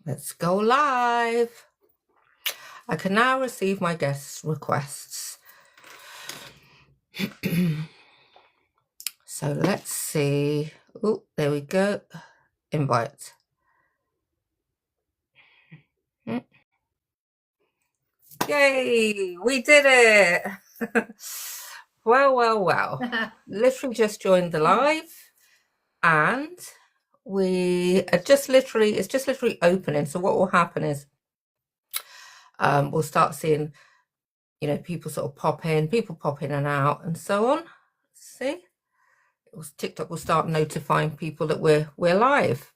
Let's go live. I can now receive my guests' requests. So let's see. Oh, there we go. Invite. Yay, we did it. Well. Literally just joined the live and it's just literally opening. So what will happen is we'll start seeing, people sort of pop in and out and so on. See? TikTok will start notifying people that we're live.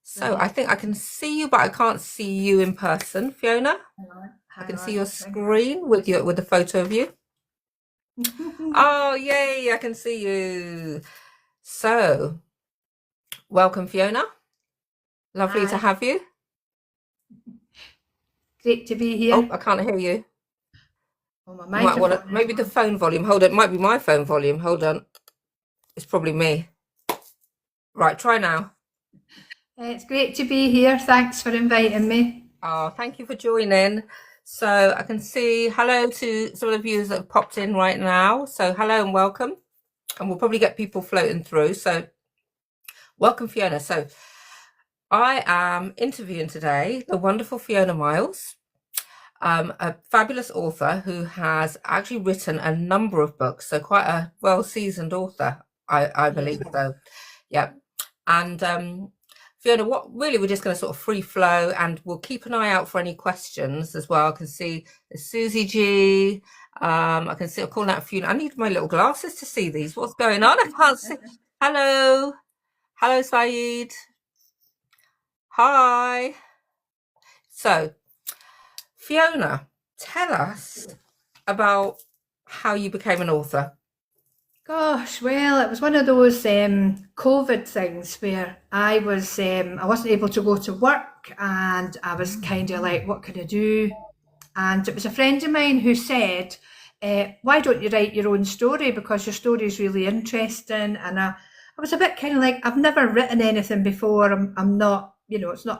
So I think I can see you, but I can't see you in person, Fiona. I can see your screen with the photo of you. Oh, yay, I can see you. So, welcome, Fiona. Lovely to have you. Great to be here. Oh, I can't hear you. Maybe the phone volume. Hold on, it might be my phone volume. Hold on. It's probably me. Right, try now. It's great to be here. Thanks for inviting me. Oh, thank you for joining. So I can see hello to some of the viewers that have popped in right now. So hello and welcome. And we'll probably get people floating through. So welcome, Fiona. So I am interviewing today the wonderful Fiona Myles, a fabulous author who has actually written a number of books. So quite a well-seasoned author, I believe. So, yeah. And Fiona, we're just going to sort of free flow, and we'll keep an eye out for any questions as well. I can see Susie G. I can see I'm calling out a few. I need my little glasses to see these. What's going on? I can't see. Hello, Saeed. Hi. So, Fiona, tell us about how you became an author. Gosh, well, it was one of those COVID things where I wasn't able to go to work, and I was kind of like, what can I do? And it was a friend of mine who said, why don't you write your own story, because your story is really interesting. And I was a bit kind of like, I've never written anything before. I'm not,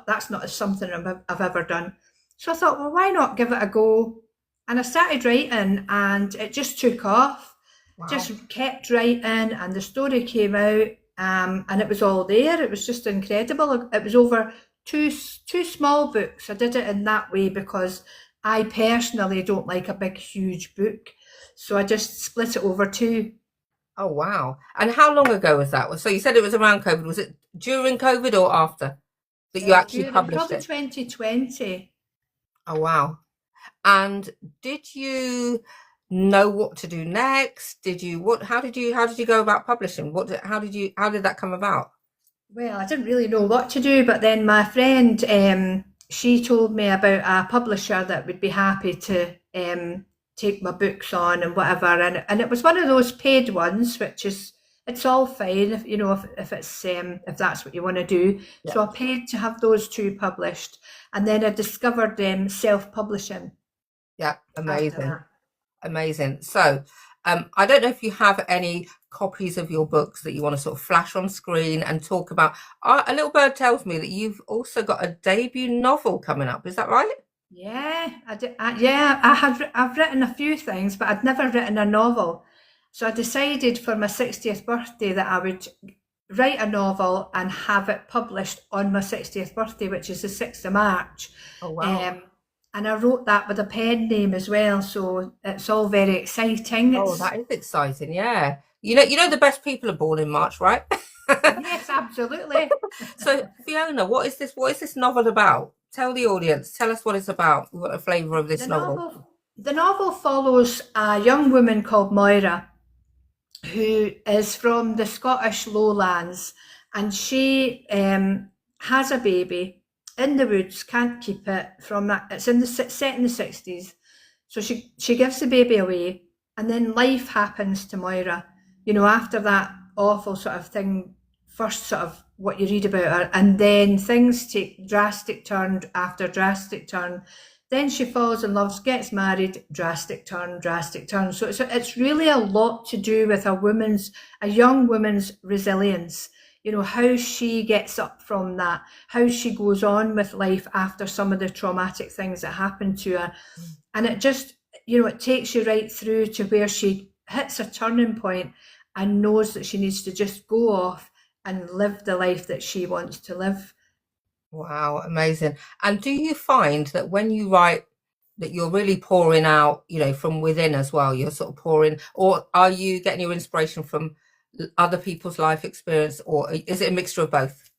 that's not something I've ever done. So I thought, well, why not give it a go? And I started writing, and it just took off. Wow. Just kept writing, and the story came out, and it was all there. It was just incredible. It was over two small books. I did it in that way because I personally don't like a big, huge book. So I just split it over two. Oh, wow. And how long ago was that? So you said it was around COVID. Was it during COVID or after that you actually published it? Probably 2020. Oh, wow. And did you know what to do next? How did you go about publishing? How did that come about? Well, I didn't really know what to do, but then my friend, she told me about a publisher that would be happy to take my books on and whatever, and it was one of those paid ones, which is, it's all fine if if that's what you want to do. Yeah. So I paid to have those two published, and then I discovered self-publishing. Yeah, amazing. So I don't know if you have any copies of your books that you want to sort of flash on screen and talk about. A little bird tells me that you've also got a debut novel coming up. Is that right? Yeah, I've written a few things, but I'd never written a novel. So I decided for my 60th birthday that I would write a novel and have it published on my 60th birthday, which is the 6th of March. Oh, wow. And I wrote that with a pen name as well, so it's all very exciting. Oh, that is exciting, yeah. You know the best people are born in March, right? Yes, absolutely. So, Fiona, what is this novel about? Tell the audience, tell us what it's about. What a flavour of this novel. The novel follows a young woman called Moira, who is from the Scottish lowlands, and she has a baby in the woods, can't keep it from that. It's set in the 60s. So she gives the baby away, and then life happens to Moira, after that awful sort of thing, first sort of what you read about her, and then things take drastic turn after drastic turn. Then she falls in love, gets married, drastic turn. So it's really a lot to do with a young woman's resilience. how she gets up from that, how she goes on with life after some of the traumatic things that happen to her. And it just, it takes you right through to where she hits a turning point and knows that she needs to just go off and live the life that she wants to live. Wow, amazing. And do you find that when you write that you're really pouring out, from within as well? You're sort of pouring, or are you getting your inspiration from other people's life experience, or is it a mixture of both?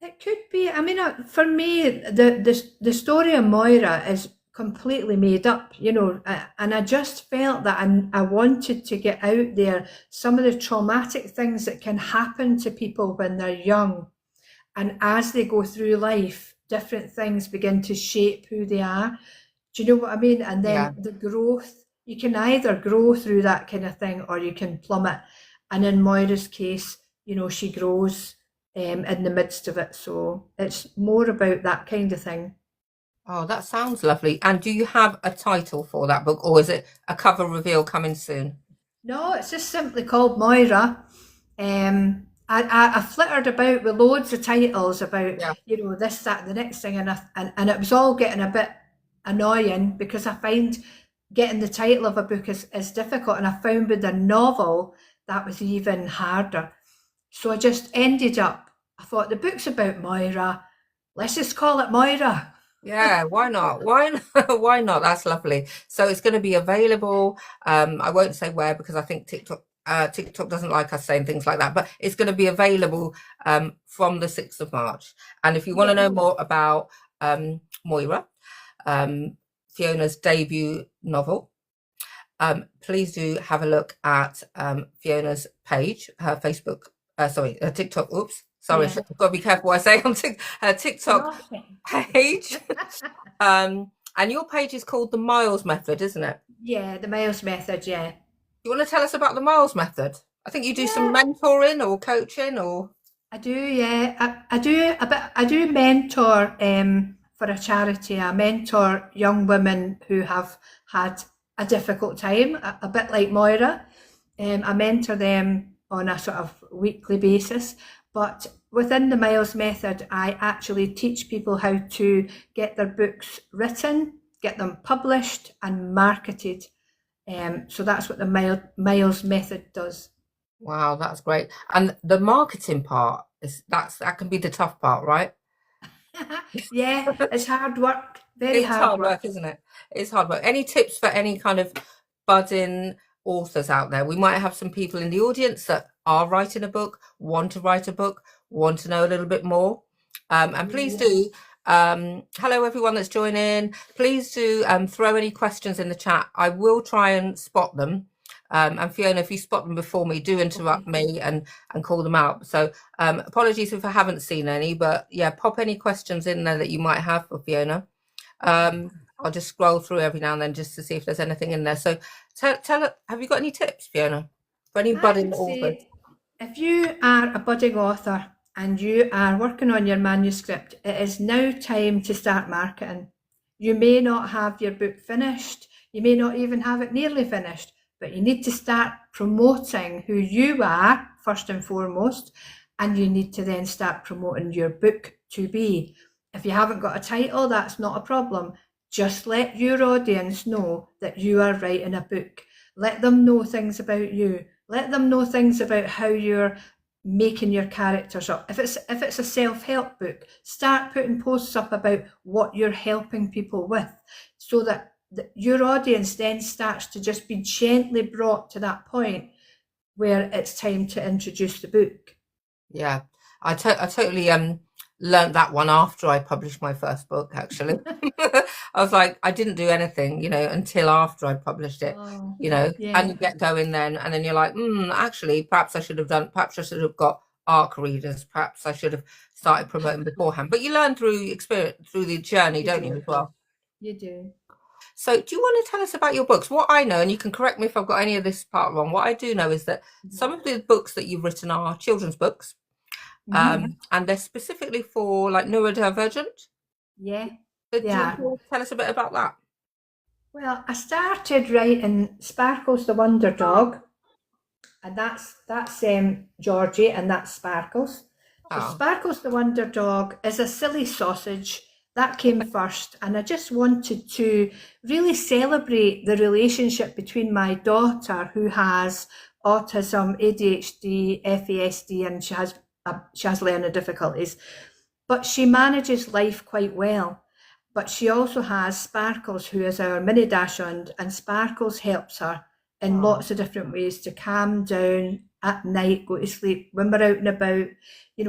It could be. I mean, for me, the story of Moira is completely made up, and I just felt that I wanted to get out there some of the traumatic things that can happen to people when they're young. And as they go through life, different things begin to shape who they are. Do you know what I mean? And Yeah. then the growth, you can either grow through that kind of thing or you can plummet. And in Moira's case, she grows in the midst of it. So it's more about that kind of thing. Oh, that sounds lovely. And do you have a title for that book, or is it a cover reveal coming soon? No, it's just simply called Moira. I flittered about with loads of titles about, Yeah. this, that, and the next thing, and it was all getting a bit annoying because I find getting the title of a book is difficult, and I found with a novel that was even harder. So I just ended up, I thought the book's about Moira, let's just call it Moira. Yeah, why not? Why not? Why not? That's lovely. So it's going to be available. I won't say where because I think TikTok doesn't like us saying things like that, but it's going to be available from the 6th of March. And if you want to Yeah, know more about Moira, um, Fiona's debut novel, please do have a look at Fiona's page, her Facebook, sorry, her TikTok. Oops, sorry, yeah. I've got to be careful what I say on her TikTok Nothing. page. And your page is called the Miles Method, isn't it? Yeah, the Miles method, yeah. You want to tell us about the Miles Method? I think you do some Yeah, mentoring or coaching or I do, yeah. I do a bit. I do mentor for a charity. I mentor young women who have had a difficult time, a bit like Moira. I mentor them on a sort of weekly basis. But within the Miles Method, I actually teach people how to get their books written, get them published, and marketed. So that's what the Miles Method does. wow, that's great. And the marketing part that can be the tough part, right? Yeah, it's hard work, very It's hard hard work. work, isn't it? It's hard work. Any tips for any kind of budding authors out there? We might have some people in the audience that are writing a book, want to write a book, want to know a little bit more. And please Yeah. do. Hello, everyone that's joining. Please do throw any questions in the chat. I will try and spot them. And Fiona, if you spot them before me, do interrupt Okay. me and call them out. So apologies if I haven't seen any, but yeah, pop any questions in there that you might have for Fiona. Okay. I'll just scroll through every now and then just to see if there's anything in there. So have you got any tips, Fiona, for any I budding would authors? say if you are a budding author and you are working on your manuscript, it is now time to start marketing. You may not have your book finished, you may not even have it nearly finished, but you need to start promoting who you are first and foremost, and you need to then start promoting your book to be. If you haven't got a title, that's not a problem. Just let your audience know that you are writing a book. Let them know things about you. Let them know things about how you're making your characters up. If it's a self-help book, start putting posts up about what you're helping people with, so that your audience then starts to just be gently brought to that point where it's time to introduce the book. Yeah, I totally learned that one after I published my first book, actually. I was like, I didn't do anything, until after I published it, Oh, and you yeah, get going then, and then you're like, actually, perhaps I should have got ARC readers, perhaps I should have started promoting beforehand. But you learn through experience, through the journey, you don't you, do. as well? You do. So, do you want to tell us about your books? What I know, and you can correct me if I've got any of this part wrong, what I do know is that some of the books that you've written are children's books. Mm-hmm. And they're specifically for like neurodivergent. Yeah, So they do you are. want to tell us a bit about that? Well, I started writing Sparkles the Wonder Dog, and that's Georgie, and that's Sparkles. So Oh, Sparkles the Wonder Dog is a silly sausage. That came first, and I just wanted to really celebrate the relationship between my daughter, who has autism, ADHD, FASD, and she has learning difficulties, but she manages life quite well. But she also has Sparkles, who is our mini dachshund, and Sparkles helps her in oh, lots of different ways to calm down at night, go to sleep when we're out and about.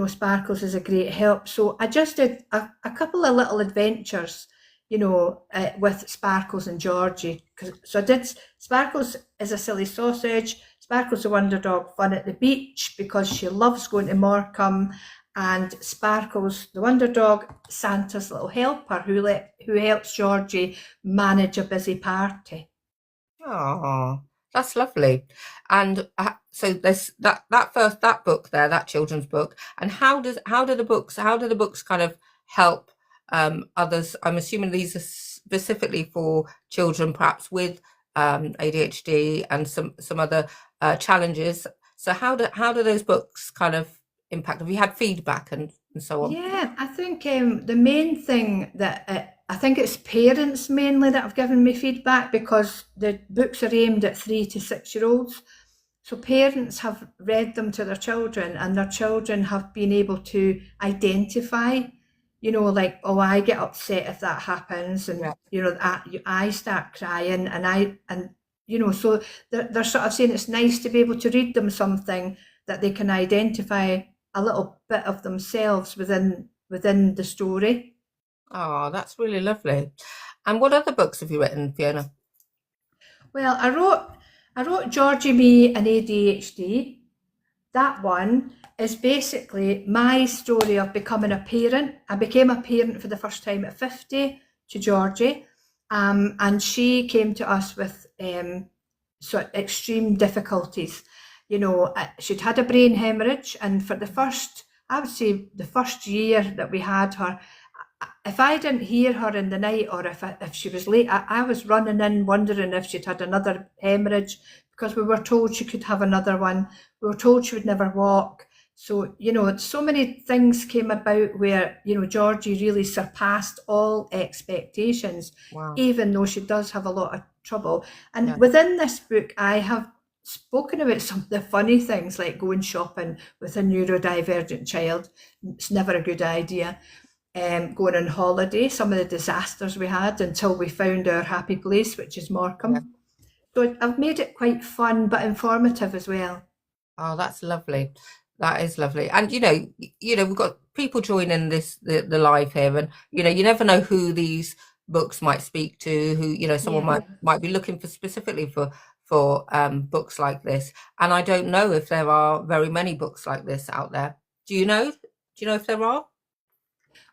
Sparkles is a great help. So I just did a couple of little adventures, with Sparkles and Georgie. So I did Sparkles is a silly sausage, Sparkles the Wonder Dog fun at the beach because she loves going to Morecambe, and Sparkles the Wonder Dog, Santa's little helper who helps Georgie manage a busy party. oh, that's lovely. And so there's that book there, that children's book. And how do the books kind of help others? I'm assuming these are specifically for children, perhaps with ADHD and some other challenges. So how do those books kind of impact? Have you had feedback and so on? Yeah, I think the main thing that I think it's parents mainly that have given me feedback because the books are aimed at 3 to 6 year olds. So parents have read them to their children, and their children have been able to identify, like, oh, I get upset if that happens, and Yeah. I start crying, so they're sort of saying it's nice to be able to read them something that they can identify a little bit of themselves within the story. Oh, that's really lovely. And what other books have you written, Fiona? Well, I wrote Georgie Me and ADHD. That one is basically my story of becoming a parent. I became a parent for the first time at 50 to Georgie, and she came to us with sort of extreme difficulties. She'd had a brain hemorrhage, and for I would say, the first year that we had her, if I didn't hear her in the night, or if she was late, I was running in wondering if she'd had another hemorrhage, because we were told she could have another one. We were told she would never walk. So, so many things came about where, Georgie really surpassed all expectations, Wow. even though she does have a lot of trouble. And Yeah. within this book, I have spoken about some of the funny things like going shopping with a neurodivergent child. It's never a good idea. Going on holiday, some of the disasters we had until we found our happy place, which is Yeah. Morecambe. So I've made it quite fun but informative as well. Oh, that's lovely. That is lovely. And we've got people joining the live here, and you never know who these books might speak to, who, someone Yeah. might be looking for specifically for books like this. And I don't know if there are very many books like this out there. Do you know? Do you know if there are?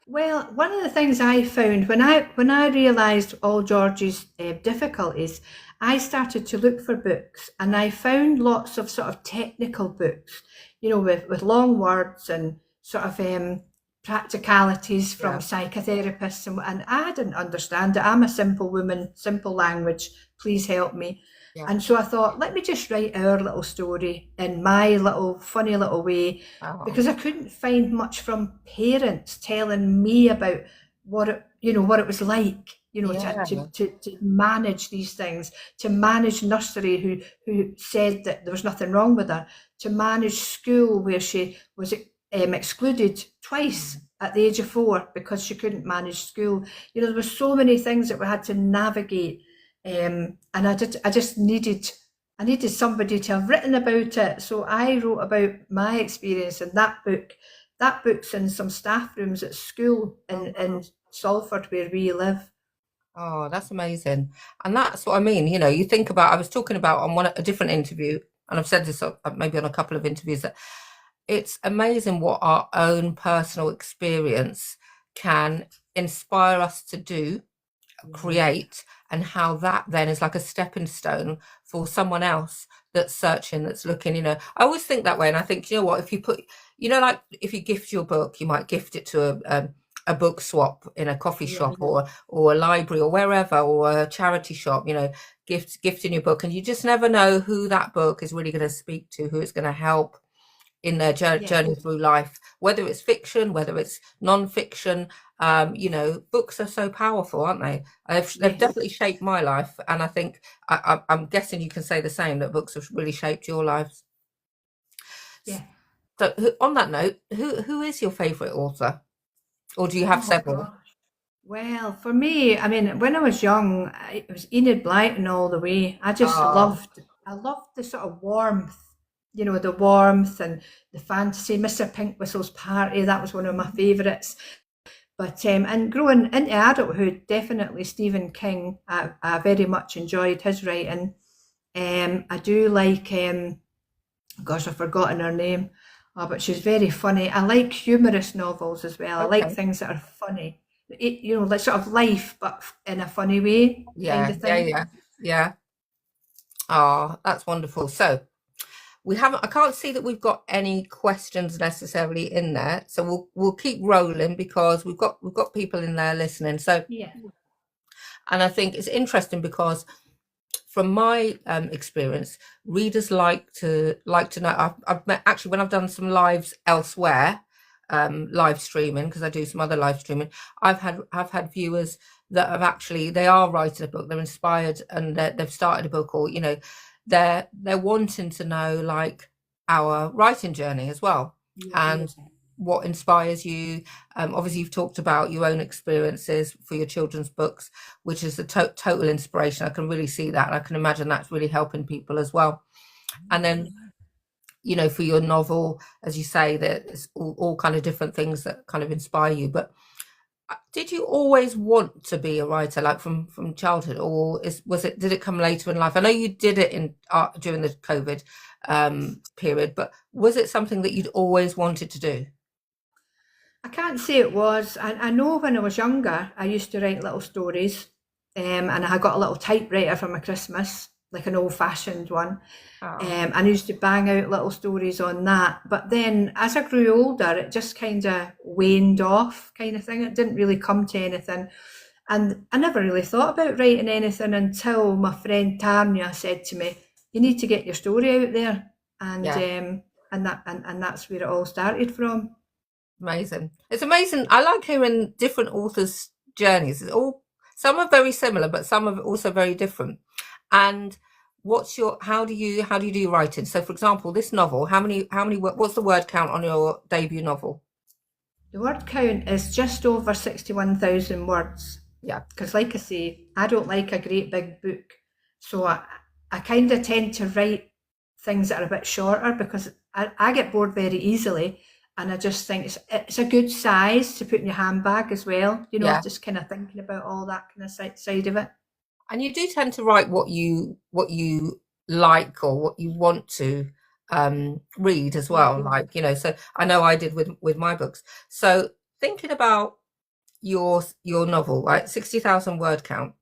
Well, one of the things I found when I realised all George's difficulties, I started to look for books, and I found lots of sort of technical books, with long words and sort of practicalities from Yeah. psychotherapists, and I didn't understand it. I'm a simple woman, simple language. Please help me. Yeah. And so I thought, let me just write our little story in my little funny little way, Oh, because I couldn't find much from parents telling me about what it was like, yeah. to manage these things, to manage nursery, who said that there was nothing wrong with her, to manage school where she was excluded twice at the age of 4 because she couldn't manage school. There were so many things that we had to navigate, and I needed somebody to have written about it. So I wrote about my experience, and that book's in some staff rooms at school Oh, in Salford where we live. oh, that's amazing. And that's what I mean. You think about, I was talking about on a different interview, and I've said this maybe on a couple of interviews, that it's amazing what our own personal experience can inspire us to do, create, and how that then is like a stepping stone for someone else that's searching, that's looking. I always think that way, and I think, what, if you put, like, if you gift your book, you might gift it to a book swap in a coffee Yeah. shop, or a library, or wherever, or a charity shop, gifting your book, and you just never know who that book is really going to speak to, who it's going to help. in their Yeah. journey through life, whether it's fiction, whether it's non-fiction. Books are so powerful, aren't they? They've Yes. definitely shaped my life, and I think I'm guessing you can say the same, that books have really shaped your lives. Yeah. So, on that note, who is your favourite author, or do you have Oh several? gosh. Well, for me, I mean, when I was young, it was Enid Blyton all the way. Oh, I loved the sort of warmth, the warmth and the fantasy. Mr. Pinkwhistle's Party, that was one of my favourites. But and growing into adulthood, definitely Stephen King. I very much enjoyed his writing. I do like, gosh, I've forgotten her name, but she's very funny. I like humorous novels as well. I like okay. things that are funny, like sort of life, but in a funny way, kind Yeah, of yeah, thing. yeah, yeah. Oh, that's wonderful. So we haven't. I can't see that we've got any questions necessarily in there. So we'll keep rolling because we've got people in there listening. So, Yeah. and I think it's interesting because from my experience, readers like to know. I've met actually when I've done some lives elsewhere, live streaming because I do some other live streaming. I've had viewers that have actually they are writing a book, they're inspired, and they've started a book, or they're wanting to know like our writing journey as well, Yeah. and what inspires you. Obviously, you've talked about your own experiences for your children's books, which is a total inspiration. I can really see that, and I can imagine that's really helping people as well. And then, for your novel, as you say, that it's all kind of different things that kind of inspire you. But did you always want to be a writer, like from childhood, or did it come later in life? I know you did it in during the COVID period, but was it something that you'd always wanted to do? I can't say it was. I know when I was younger, I used to write little stories, and I got a little typewriter for my Christmas, like an old-fashioned one. Oh, And I used to bang out little stories on that. But then as I grew older, it just kind of waned off, kind of thing. It didn't really come to anything. And I never really thought about writing anything until my friend Tanya said to me, "You need to get your story out there." And yeah. and that's where it all started from. Amazing. It's amazing. I like hearing different authors' journeys. Some are very similar, but some are also very different. And how do you do your writing? So for example, this novel, what's the word count on your debut novel? The word count is just over 61,000 words. Yeah. Because, like I say, I don't like a great big book. So I kind of tend to write things that are a bit shorter because I get bored very easily. And I just think it's a good size to put in your handbag as well. Yeah. Just kind of thinking about all that kind of side of it. And you do tend to write what you like or what you want to read as Yeah. well. Like, so I know I did with my books. So thinking about your novel, right? 60,000 word count.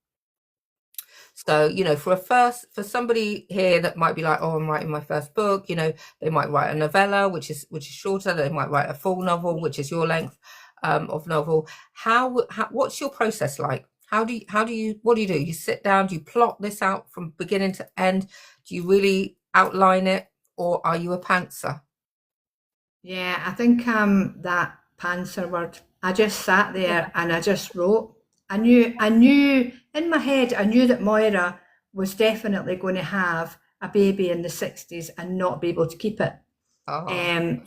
So, for somebody here that might be like, oh, I'm writing my first book, they might write a novella, which is shorter. They might write a full novel, which is your length of novel. What's your process like? What do you do? You sit down, do you plot this out from beginning to end? Do you really outline it, or are you a pantser? Yeah, I think that pantser word. I just sat there and I just wrote. I knew in my head, I knew that Moira was definitely going to have a baby in the 60s and not be able to keep it. Oh,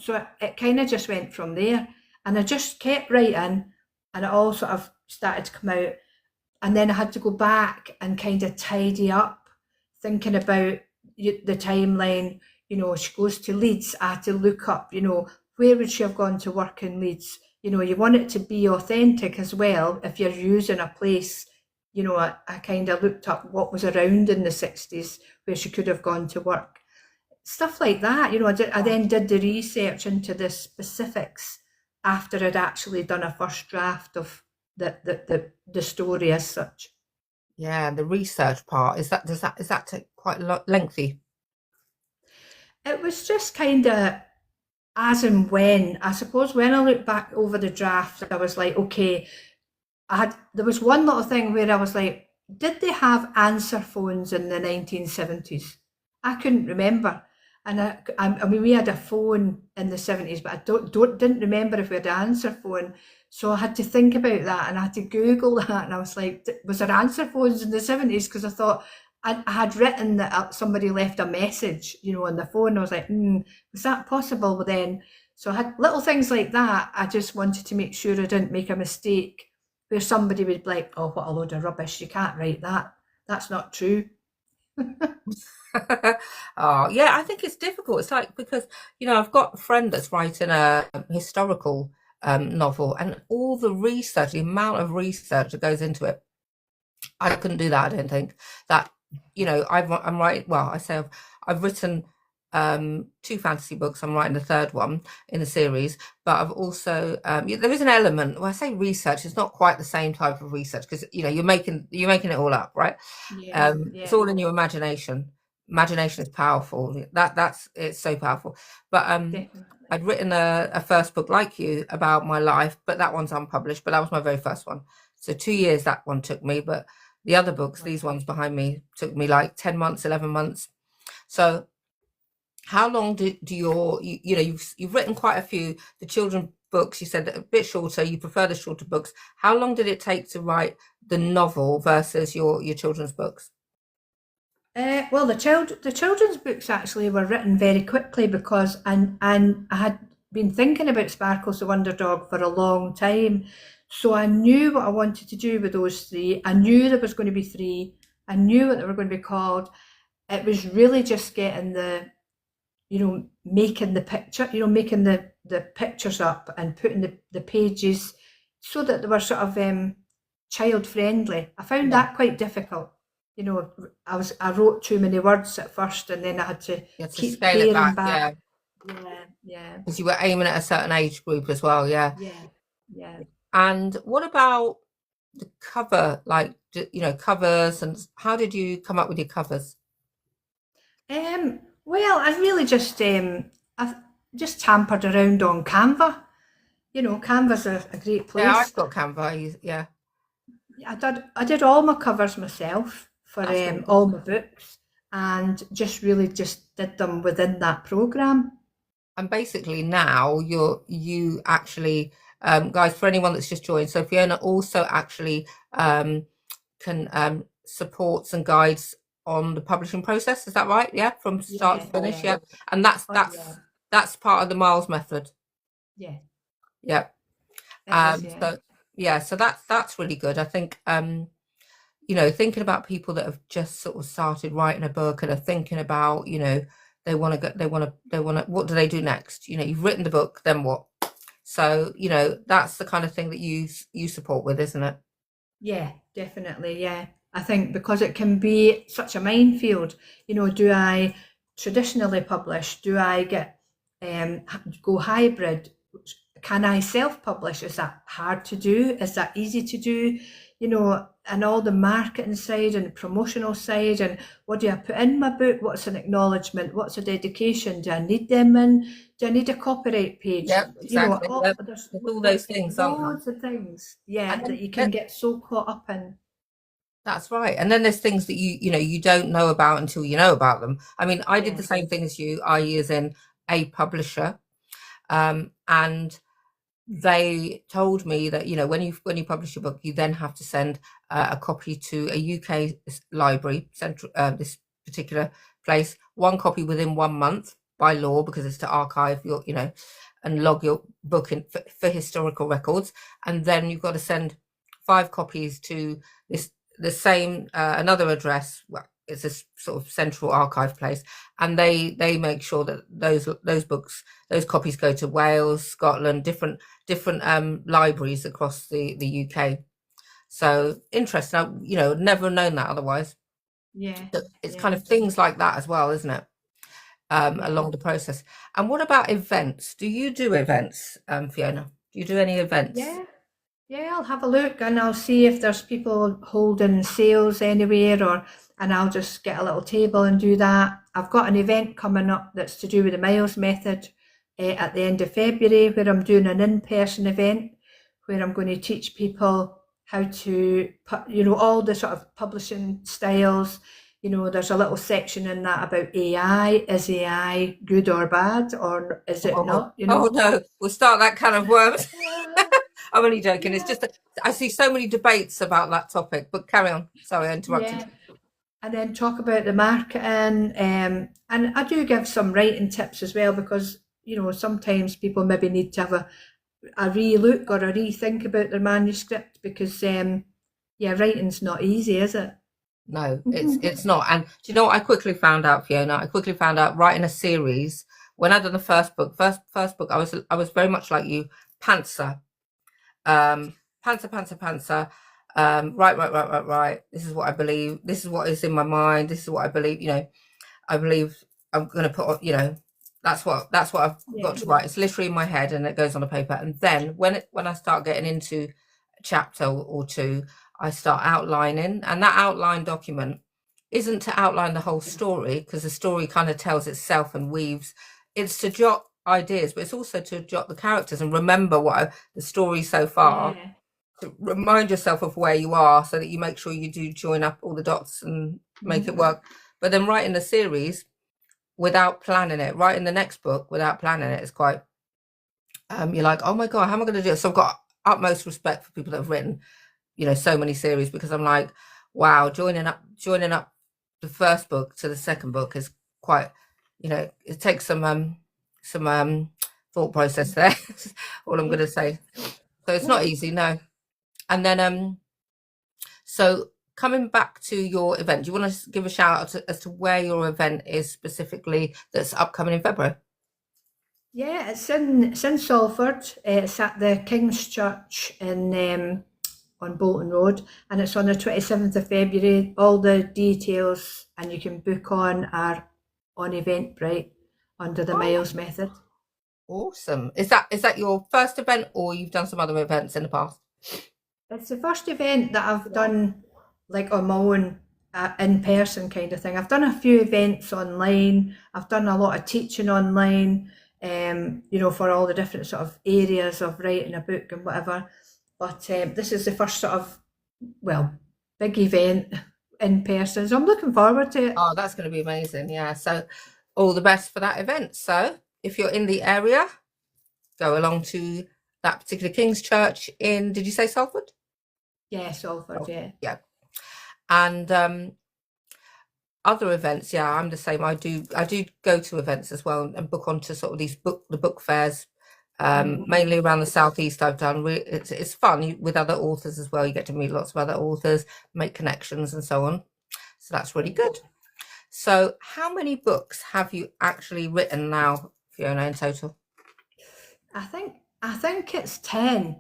So it kind of just went from there. And I just kept writing and it all sort of started to come out. And then I had to go back and kind of tidy up, thinking about the timeline. She goes to Leeds. I had to look up, where would she have gone to work in Leeds? You want it to be authentic as well. If you're using a place, I kind of looked up what was around in the 60s where she could have gone to work. Stuff like that. I then did the research into the specifics after I'd actually done a first draft of the story as such. yeah. The research part is that take quite lengthy? It was just kind of as and when. I suppose when I look back over the draft, I was like, okay, there was one little thing where I was like, did they have answer phones in the 1970s? I couldn't remember. And I mean, we had a phone in the 70s, but I didn't remember if we had an answer phone. So I had to think about that and I had to Google that. And I was like, was there answer phones in the 70s? Because I thought I had written that somebody left a message, on the phone. I was like, was that possible? But then, so I had little things like that. I just wanted to make sure I didn't make a mistake where somebody would be like, oh, what a load of rubbish. You can't write that. That's not true. Oh, yeah, I think it's difficult. It's like because, I've got a friend that's writing a historical novel, and all the research, the amount of research that goes into it, I couldn't do that. I don't think that, I'm writing, well, I've written two fantasy books. I'm writing the third one in the series, but I've also there is an element. When I say research, it's not quite the same type of research because you're making it all up, right? Yeah, It's yeah, all in your imagination. Imagination is powerful. It's so powerful. But definitely. I'd written a first book like you about my life, but that one's unpublished. But that was my very first one. So 2 years that one took me, but the other books, these ones behind me, took me like 10 months, 11 months. So how long do you've written quite a few, the children books, you said a bit shorter, you prefer the shorter books. How long did it take to write the novel versus your children's books? Well, the children's books actually were written very quickly because and I had been thinking about Sparkles the Wonder Dog for a long time, so I knew what I wanted to do with those three. I knew there was going to be three. I knew what they were going to be called. It was really just getting making the picture, making the pictures up and putting the pages so that they were sort of child friendly. I found Yeah, that quite difficult. I wrote too many words at first, and then I had to you had to keep scale it paring back, back. yeah, Yeah, yeah, because you were aiming at a certain age group as well, yeah. yeah, yeah. And what about the cover, like covers, and how did you come up with your covers? Well, I really I just tampered around on Canva. Canva's a great Yeah, place. I've got Canva. Yeah, I did all my covers myself for that's really good. all my books, and just did them within that program. And basically now you actually, guys, for anyone that's just joined, so Fiona also actually can supports and guides on the publishing process. Is that right? Yeah, from start to Yeah, finish. yeah. Yeah, and that's Oh, yeah, that's that's part of the Miles method. yeah. Yeah. It is. Yeah, So yeah, so that's really good. I think thinking about people that have just sort of started writing a book and are thinking about, they want to go, they want to, what do they do next? You've written the book, then what? So, that's the kind of thing that you support with, isn't it? yeah, definitely. Yeah, I think because it can be such a minefield. Do I traditionally publish? Do I get go hybrid? Can I self-publish? Is that hard to do? Is that easy to do? And all the marketing side and the promotional side, and what do I put in my book? What's an acknowledgement? What's a dedication? Do I need them in? Do I need a copyright page? Yep, exactly. Yep. There's There's all those things, aren't there? loads of things, yeah, And that you can then get so caught up in. that's right. And then there's things that you don't know about until you know about them. I mean, I did the Yeah, same thing as you. I use in a publisher, and they told me that when you publish a book, you then have to send a copy to a UK library, central this particular place, one copy within 1 month by law because it's to archive your and log your book in for historical records, and then you've got to send 5 copies to this the same another address. Well, it's a sort of central archive place, and they make sure that those books, those copies go to Wales, Scotland, different libraries across the UK. So interesting. Never known that otherwise. yeah, So it's kind yeah, of things like that as well, isn't it? yeah. Along the process. And what about events? Do you do events, Fiona? Do you do any events? Yeah, yeah, I'll have a look and I'll see if there's people holding sales anywhere, and I'll just get a little table and do that. I've got an event coming up that's to do with the Miles method at the end of February, where I'm doing an in-person event where I'm going to teach people how to put, all the sort of publishing styles, there's a little section in that about AI. Is AI good or bad, or is it Oh, not? oh no, we'll start that kind of worms. I'm only joking. It's Yeah, just that I see so many debates about that topic, but carry on. Sorry, I interrupted. yeah. And then talk about the marketing. And I do give some writing tips as well because, sometimes people maybe need to have a re-look or a rethink about their manuscript because, yeah, writing's not easy, is it? No, it's not. And do you know what I quickly found out, Fiona? I quickly found out writing a series when I done the first book, I was very much like you, pantser. Pantser. Right. This is what I believe. This is what is in my mind. This is what I believe. I believe I'm going to put on, that's what I've got Yeah. to write. It's literally in my head and it goes on a paper. And then when I start getting into a chapter or two, I start outlining, and that outline document isn't to outline the whole story because the story kind of tells itself and weaves. It's to jot ideas, but it's also to jot the characters and remember the story so far, Yeah. to remind yourself of where you are so that you make sure you do join up all the dots and make it work. But then writing the series without planning it, writing the next book without planning it is quite, you're like, oh my God, how am I going to do it? So I've got utmost respect for people that have written, so many series, because I'm like, wow, joining up the first book to the second book is quite, it takes some thought process there. All I'm going to say. So it's not easy, no. And then so coming back to your event, do you want to give a shout out as to where your event is specifically that's upcoming in February? Yeah, it's in Salford. It's at the King's Church in on Bolton Road, and it's on the 27th of February. All the details and you can book are on Eventbrite under the Oh, Miles method. awesome. Is that your first event, or you've done some other events in the past? It's the first event that I've done like on my own, in person kind of thing. I've done a few events online. I've done a lot of teaching online, for all the different sort of areas of writing a book and whatever. But this is the first sort of, well, big event in person. So I'm looking forward to it. Oh, that's going to be amazing. Yeah. So all the best for that event. So if you're in the area, go along to that particular King's Church in, did you say Salford? Yeah, Salford, Salford, yeah. yeah. And other events, yeah, I'm the same. I do go to events as well and book onto sort of the book fairs, mainly around the southeast. I've done. It's fun with other authors as well. You get to meet lots of other authors, make connections, and so on. So that's really good. So, how many books have you actually written now, Fiona, in total? I think it's 10. Yeah,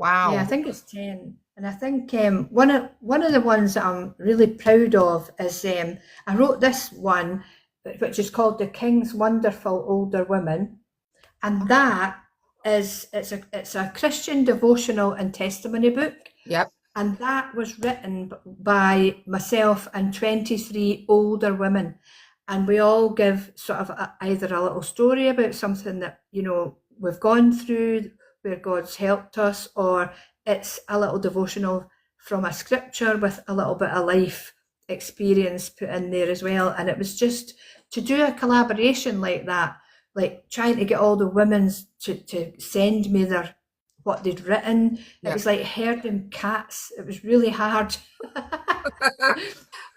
I Wow. think it's 10. And I think one of the ones that I'm really proud of is I wrote this one, which is called The King's Wonderful Older Women. And that is it's a Christian devotional and testimony book. Yep. And that was written by myself and 23 older women. And we all give sort of either a little story about something that, we've gone through where God's helped us, or it's a little devotional from a scripture with a little bit of life experience put in there as well. And it was just to do a collaboration like that, like trying to get all the women to send me what they'd written. It Yep. was like herding cats. It was really hard.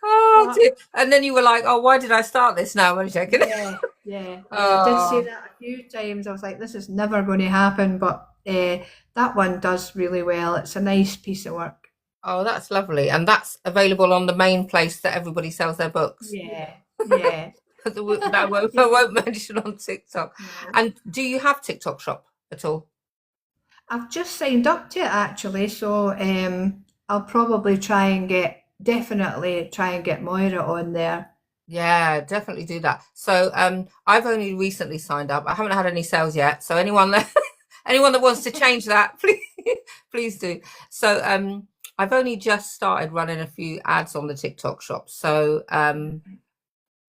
Oh, But dear. And then you were like, "Oh, why did I start this now?" I'm joking. yeah, yeah. I did say Oh, that a few times. I was like, this is never going to happen. But that one does really well. It's a nice piece of work. oh, that's lovely, and that's available on the main place that everybody sells their books. Yeah, yeah. That I won't, I won't mention on TikTok. No. And do you have TikTok shop at all? I've just signed up to it actually, so I'll probably definitely try and get Moira on there. Yeah, definitely do that. So, I've only recently signed up. I haven't had any sales yet. So anyone that wants to change that, please do. So, I've only just started running a few ads on the TikTok shop. So,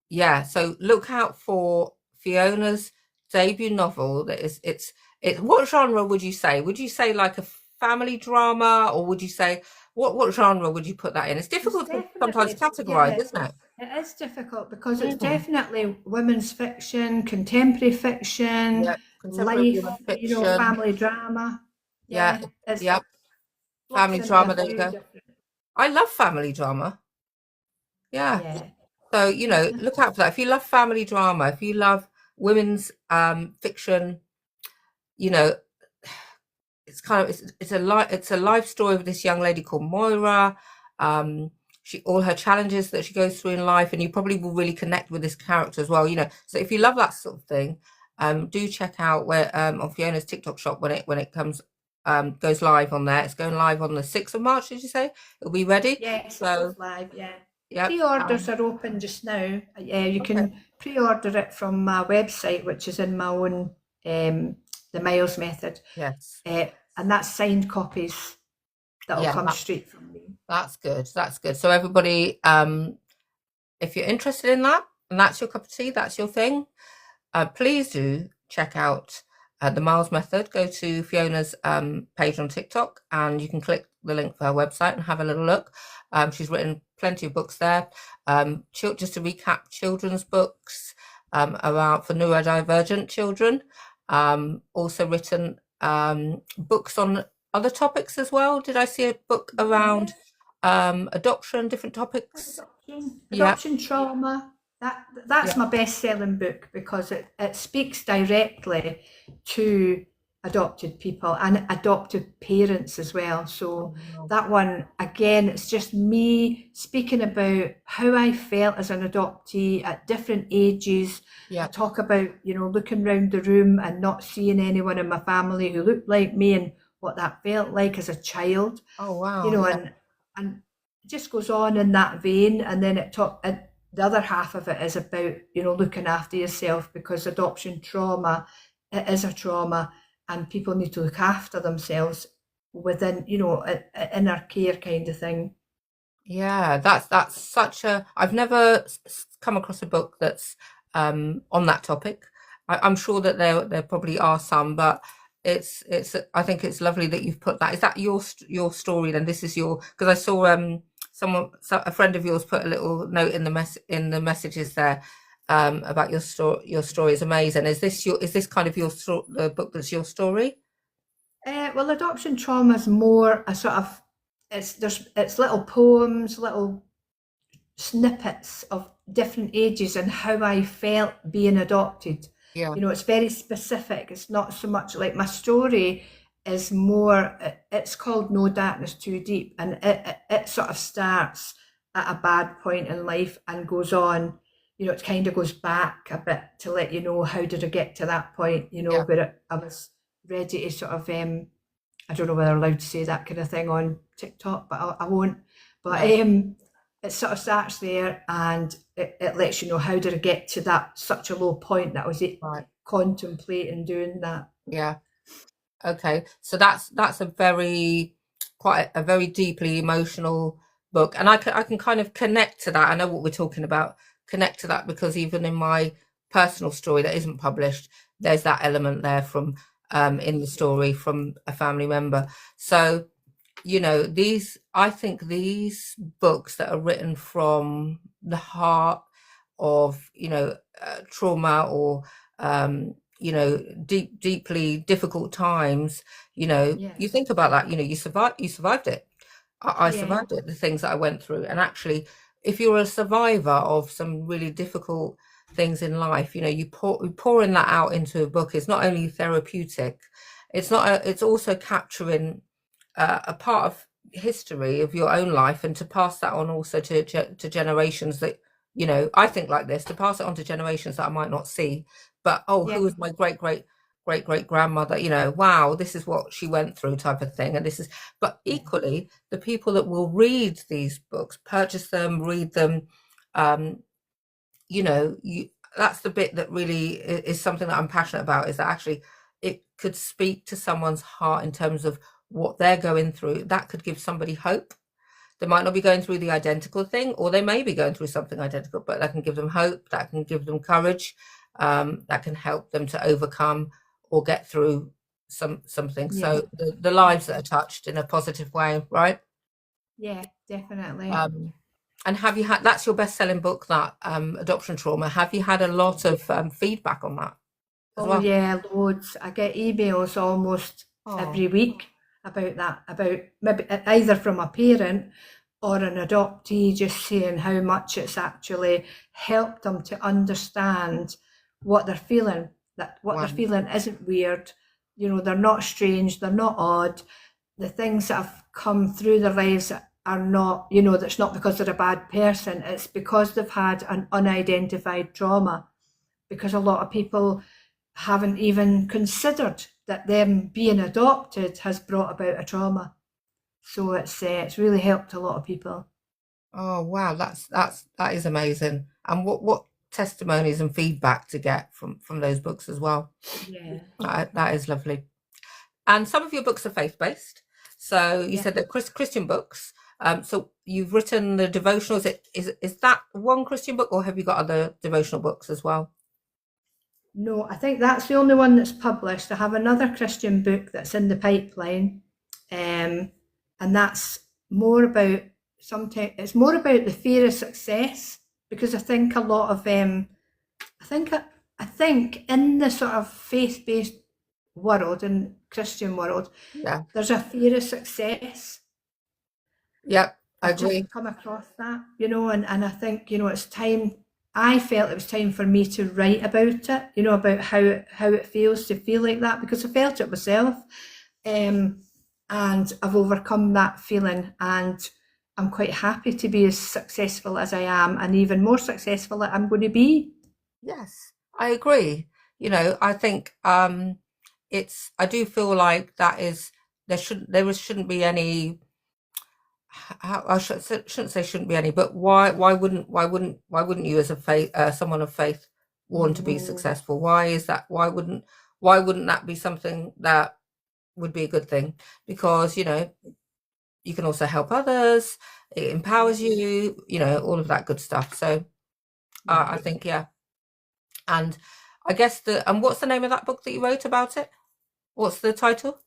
yeah. So look out for Fiona's debut novel. That is, it's what genre would you say? Would you say like a family drama, or would you say what genre would you put that in? It's It's difficult to sometimes definitely, categorize, yeah, isn't it? it is difficult because it's Mm. definitely women's fiction, contemporary fiction, Yeah, contemporary life, women fiction. family drama. Yeah, Yeah, it yeah, flops family into a drama. There you few go. different. I love family drama. Yeah. Yeah, So, look out for that. If you love family drama, if you love women's fiction, you know, it's kind of it's a life story of this young lady called Moira. She all her challenges that she goes through in life, and you probably will really connect with this character as well. So if you love that sort of thing, do check out where on Fiona's TikTok shop when it comes goes live on there. It's going live on the 6th of March, did you say? It'll be ready. yes, it So goes live. Yeah, yep. pre-orders are open just now. Yeah, you Okay. can pre-order it from my website, which is in my own the Miles method, Yes. uh, and that's signed copies that'll Yeah, come straight from me. that's good. That's good. So everybody, if you're interested in that and that's your cup of tea, that's your thing, please do check out the Miles Method. Go to Fiona's page on TikTok and you can click the link for her website and have a little look. She's written plenty of books there. Just to recap, children's books around for neurodivergent children. Also written books on other topics as well. Did I see a book around Yes. adoption, different topics? Yeah, Adoption trauma. That's yeah. my best-selling book because it speaks directly to adopted people and adoptive parents as well. Oh, So wow. that one again, it's just me speaking about how I felt as an adoptee at different ages. I Yeah. talk about, looking around the room and not seeing anyone in my family who looked like me and what that felt like as a child, Oh, wow. Yeah. and it just goes on in that vein. And then the other half of it is about looking after yourself because adoption trauma, it is a trauma, and people need to look after themselves within inner care kind of thing. Yeah, that's such a. I've never come across a book that's on that topic. I'm sure that there probably are some, but it's. I think it's lovely that you've put that. Is that your story? Then this is your because I saw a friend of yours put a little note in the messages there about your story. Your story is amazing. Is this kind of the book that's your story? Well, adoption trauma is more a sort of it's little poems, little snippets of different ages and how I felt being adopted. Yeah, It's very specific. It's not so much like my story is more, it's called No Darkness Too Deep, and it sort of starts at a bad point in life and goes on. It kind of goes back a bit to let you know how did I get to that point, yeah, where I was ready to sort of, I don't know whether I'm allowed to say that kind of thing on TikTok, but I won't. But no, it sort of starts there and it lets you know how did I get to that such a low point that I was right, contemplating doing that. yeah. Okay, so that's quite a very deeply emotional book, and I can kind of connect to that. I know what we're talking about, connect to that because even in my personal story that isn't published, there's that element there from in the story from a family member. So I think these books that are written from the heart of trauma or deeply difficult times. Yeah. You think about that. You survived it. I Yeah. survived it, the things that I went through. And actually, if you're a survivor of some really difficult things in life, pouring that out into a book is not only therapeutic, it's also capturing a part of history of your own life, and to pass that on also to generations that I think like this, to pass it on to generations that I might not see, but Yeah. who was my great grandmother, wow, this is what she went through, type of thing. And this is, but Yeah. equally the people that will read these books, purchase them, read them, um you that's the bit that really is something that I'm passionate about, is that actually it could speak to someone's heart in terms of what they're going through. That could give somebody hope. They might not be going through the identical thing, or they may be going through something identical, but that can give them hope, that can give them courage, that can help them to overcome or get through something. Yeah, So the lives that are touched in a positive way, right? yeah, definitely. Um, and have you had, that's your best-selling book, that adoption trauma. Have you had a lot of feedback on that as Oh well? yeah, loads. I get emails almost Oh, every week about that, about maybe either from a parent or an adoptee just saying how much it's actually helped them to understand what they're feeling, that what they're wow. feeling isn't weird. You know, they're not strange, they're not odd. The things that have come through their lives are not, you know, that's not because they're a bad person, it's because they've had an unidentified trauma. Because a lot of people haven't even considered that them being adopted has brought about a trauma. So it's really helped a lot of people. Oh, wow. That is amazing. And what testimonies and feedback to get from those books as well. Yeah, That is lovely. And some of your books are faith-based. So you yeah. said they're Christian books. So you've written the devotionals. Is that one Christian book, or have you got other devotional books as well? No, I think that's the only one that's published. I have another Christian book that's in the pipeline, um, and that's more about sometimes it's more about the fear of success because I think a lot of I think I think in the sort of faith-based world and Christian world, Yeah. there's a fear of success. Yep. I I've just agree. come across that, you know, and I think, you know, it's time. I felt it was time for me to write about it, you know, about how it feels to feel like that because I felt it myself, um, and I've overcome that feeling, and I'm quite happy to be as successful as I am, and even more successful that I'm going to be. Yes, I agree. I think I do feel like that is there shouldn't be any. Shouldn't say shouldn't be any, but why wouldn't you, as a faith someone of faith, want to be successful? Why is that? Why wouldn't that be something that would be a good thing? Because you can also help others. It Yeah, empowers you. All of that good stuff. So yeah. I think, yeah. And I guess and what's the name of that book that you wrote about it? What's the title?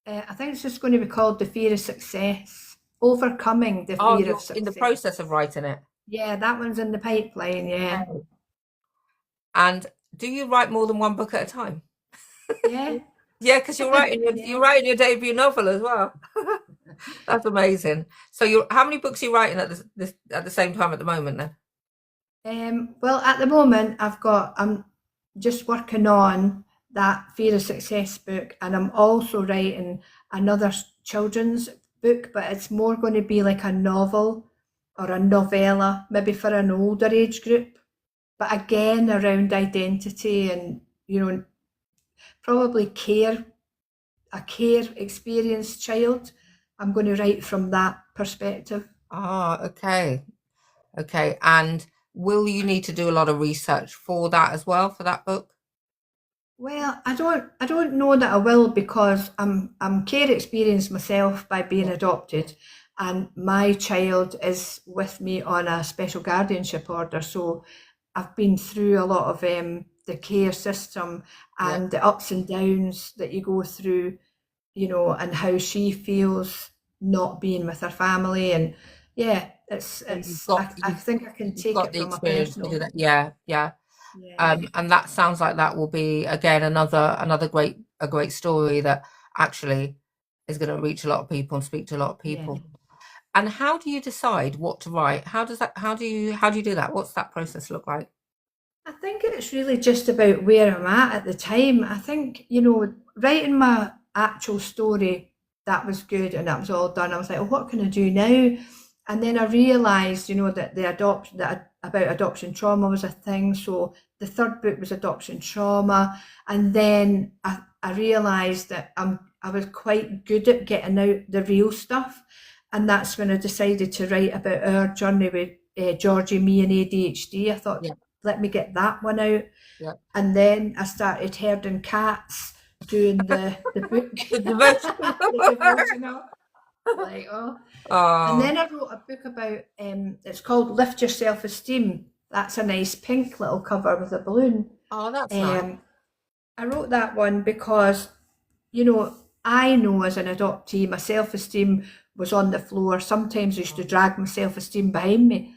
I think it's just going to be called The Fear of Success, Overcoming the Oh, Fear of you're in the Success. process of writing it. Yeah, that one's in the pipeline. Yeah, Oh. And do you write more than one book at a time? yeah, Yeah, because you're yeah. writing your debut novel as well. That's amazing. So how many books are you writing at the same time at the moment then? Well, at the moment, I'm just working on that Fear of Success book, and I'm also writing another children's book, but it's more going to be like a novel or a novella, maybe for an older age group. But again, around identity and, you know, probably a care experienced child. I'm going to write from that perspective. Ah, okay. Okay. And will you need to do a lot of research for that as well, for that book? Well, I don't know that I will because I'm care experienced myself by being Yeah. adopted, and my child is with me on a special guardianship order. So I've been through a lot of the care system Yeah. and the ups and downs that you go through, you know, and how she feels not being with her family, and yeah, it's So you've it's got I think I can you've take got it the from a experience to do personal. that. Yeah, yeah. Yeah, And that sounds like that will be again another great story that actually is going to reach a lot of people and speak to a lot of yeah. people. And how do you decide what to write? How do you do that? What's that process look like? I think it's really just about where I'm at the time. I think, you know, writing my actual story, that was good and that was all done. I was like, oh, what can I do now? And then I realised, you know, that the adoption that about adoption trauma was a thing. So the third book was adoption trauma. And then I realised that I was quite good at getting out the real stuff. And that's when I decided to write about our journey with Georgie, me and ADHD. I thought, Yeah, let me get that one out. yeah. And then I started herding cats, doing the book, The devotion. the devotional. Like, oh. And Oh, then I wrote a book about, it's called Lift Your Self Esteem. That's a nice pink little cover with a balloon. oh, that's nice. Um, I wrote that one because you know, I know as an adoptee, my self-esteem was on the floor. Sometimes I used to drag my self-esteem behind me.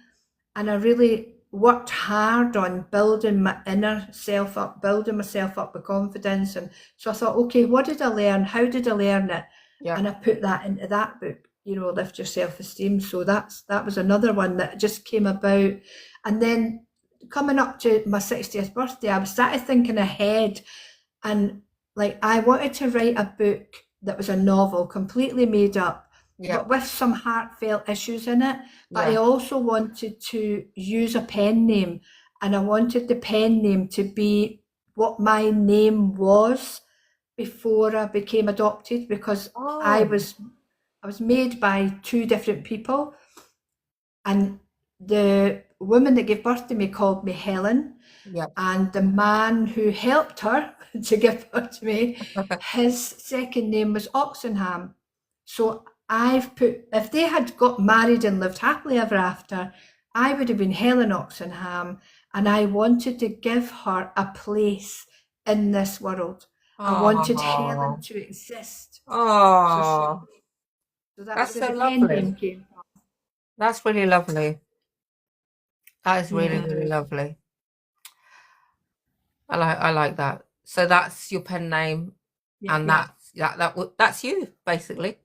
And I really worked hard on building my inner self up, building myself up with confidence. And so I thought, okay, what did I learn? How did I learn it? Yeah. And I put that into that book, Lift Your Self-Esteem. So that was another one that just came about. And then coming up to my 60th birthday, I started thinking ahead, and like I wanted to write a book that was a novel, completely made up, Yeah. but with some heartfelt issues in it. But I Yeah. also wanted to use a pen name, and I wanted the pen name to be what my name was before I became adopted, because I Oh, was I was made by two different people, and the woman that gave birth to me called me Helen, yeah. and the man who helped her to give birth to me, his second name was Oxenham. So I've put, if they had got married and lived happily ever after, I would have been Helen Oxenham, and I wanted to give her a place in this world. I wanted Helen Oh, to exist. So oh, that's that's where so the pen lovely. name came from. That's really lovely. That is really, Yeah, really lovely. I like that. So that's your pen name, yeah, and that's you basically.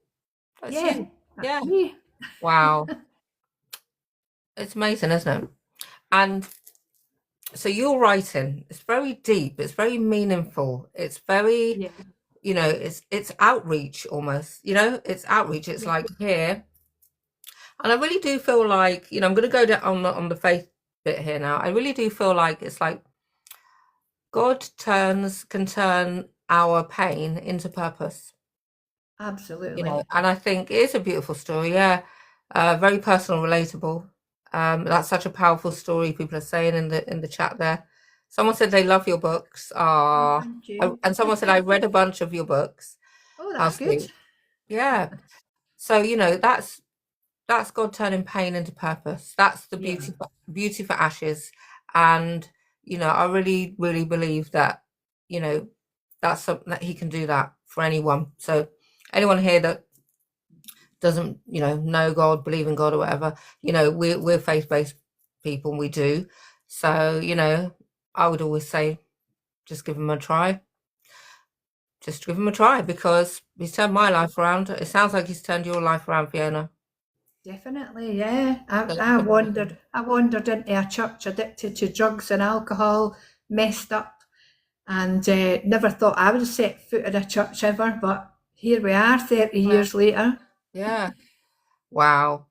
That's yeah. you. That's Yeah. me. Wow. It's amazing, isn't it? And so your writing, it's very deep, it's very meaningful, it's very, Yeah, it's outreach almost, it's outreach. It's yeah, like here, and I really do feel like, I'm going to go down on the faith bit here now. I really do feel like it's like God can turn our pain into purpose. absolutely. And I think it is a beautiful story. Yeah, very personal, relatable. That's such a powerful story. People are saying in the chat there. Someone said they love your books. Oh, Ah, thank you. and someone said I read a bunch of your books. Oh, How that's good. sweet. Yeah. So that's God turning pain into purpose. That's the Yeah, beauty for ashes. And I really, really believe that you know that's something that He can do that for anyone. So anyone here that doesn't know God, believe in God or whatever, we're faith-based people and we do. So I would always say just give him a try. Just give him a try, because he's turned my life around. It sounds like he's turned your life around, Fiona. definitely. Yeah, So, I wandered. I wandered into a church addicted to drugs and alcohol, messed up, and never thought I would set foot in a church ever. But here we are, 30 years later. yeah. Wow.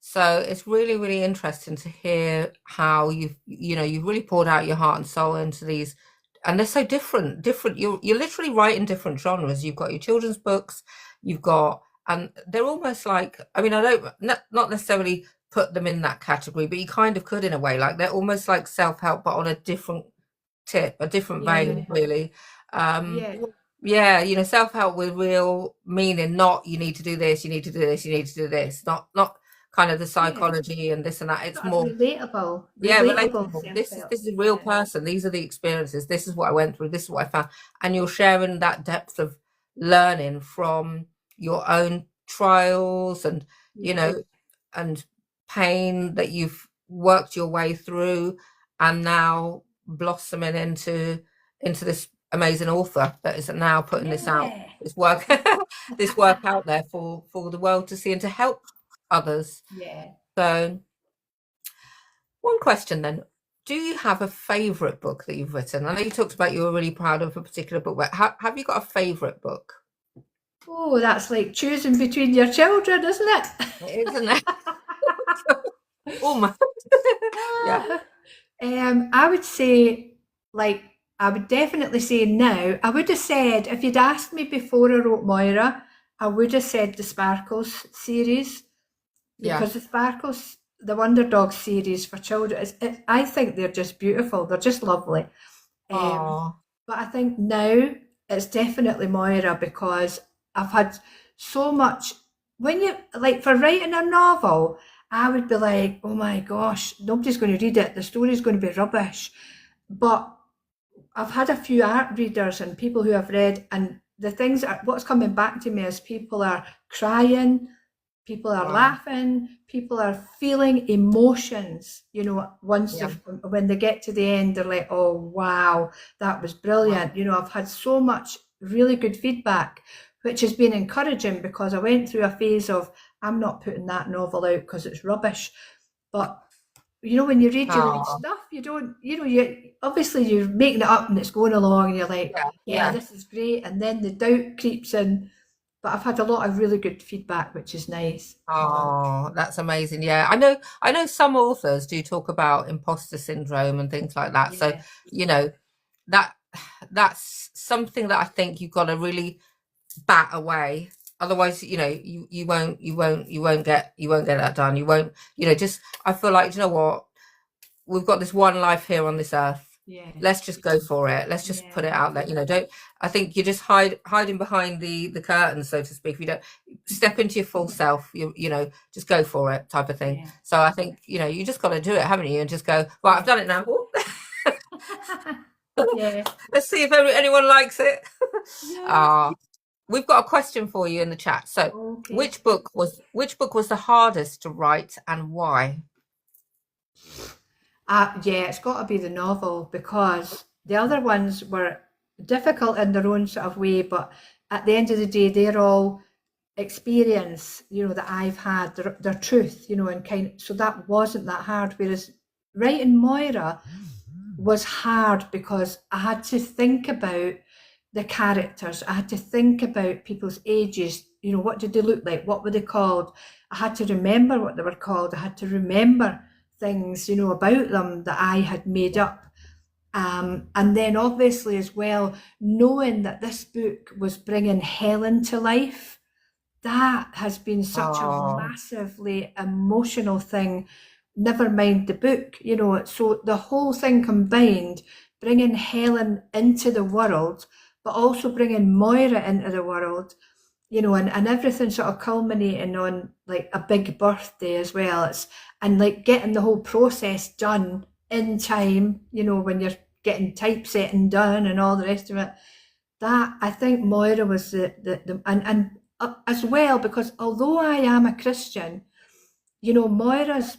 So it's really, really interesting to hear how you've really poured out your heart and soul into these, and they're so different. Different. You're literally writing different genres. You've got your children's books, you've got, and they're almost like, I mean, I don't not necessarily put them in that category, but you kind of could in a way. Like they're almost like self-help, but on a different tip, a different vein, Yeah, really. Um, yeah, yeah, self-help with real meaning, not you need to do this, you need to do this, you need to do this, not kind of the yeah. psychology and this and that. It's Sort of more, relatable, yeah, relatable relatable. This is self-help. this is a real Yeah, person. These are the experiences. This is what I went through. This is what I found. And you're sharing that depth of learning from your own trials and, you yeah, know, and pain that you've worked your way through, and now blossoming into this amazing author that is now putting this out, yeah, this work, this work out there for the world to see and to help others. yeah. So one question then. Do you have a favorite book that you've written? I know you talked about you were really proud of a particular book, but have you got a favorite book? Oh, that's like choosing between your children, isn't it? It is, isn't it? Almost. Yeah, I would say, like, I would definitely say now. I would have said, if you'd asked me before I wrote Moira, I would have said the Sparkles series, yeah. because the Wonder Dog series for children, I think they're just beautiful. They're just lovely. Um, Oh, but I think now it's definitely Moira, because I've had so much. When you, like, for writing a novel, I would be like, oh my gosh, nobody's going to read it. The story's going to be rubbish. But I've had a few art readers and people who have read, and the things what's coming back to me is people are crying, people are Wow. laughing, people are feeling emotions. Once Yeah. when they get to the end, they're like, "Oh wow, that was Wow. brilliant." I've had so much really good feedback, which has been encouraging because I went through a phase of I'm not putting that novel out because it's rubbish. But when you read your own Oh, stuff, you don't, you obviously you're making it up and it's going along and you're like, yeah, yeah, yeah. this is great. And then the doubt creeps in. But I've had a lot of really good feedback, which is nice. Oh, that's amazing. Yeah, I know some authors do talk about imposter syndrome and things like that. So, Yeah, you know, that that's something that I think you've got to really bat away. Otherwise, you won't get that done. You won't, just I feel like, what? We've got this one life here on this earth. yeah, Let's just go for it. Let's just put yeah, it out there. Don't I think you're just hiding behind the curtain, so to speak. If you don't step into your full self, just go for it type of thing. yeah. So I think, you just got to do it, haven't you? And just go, right, I've Yeah. done it now. Yeah. Let's see if anyone likes it. Yeah. Ah, we've got a question for you in the chat. So, Okay. which book was the hardest to write and why? Yeah, it's got to be the novel because the other ones were difficult in their own sort of way, but at the end of the day, they're all experience, that I've had, their truth, and so that wasn't that hard. Whereas writing Moira was hard because I had to think about the characters. I had to think about people's ages. What did they look like? What were they called? I had to remember what they were called. I had to remember things, about them that I had made up. And then obviously as well, knowing that this book was bringing Helen to life, that has been such a Oh, massively emotional thing. Never mind the book, So the whole thing combined, bringing Helen into the world, but also bringing Moira into the world, and everything sort of culminating on like a big birthday as well. And like getting the whole process done in time, when you're getting typesetting done and all the rest of it. That I think Moira was the and as well, because although I am a Christian, Moira's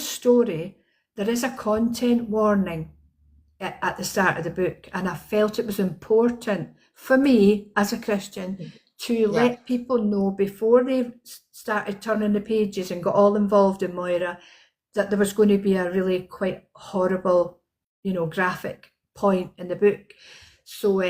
story, there is a content warning at the start of the book, and I felt it was important for me as a Christian to yeah. let people know before they started turning the pages and got all involved in Moira that there was going to be a really quite horrible, graphic point in the book. So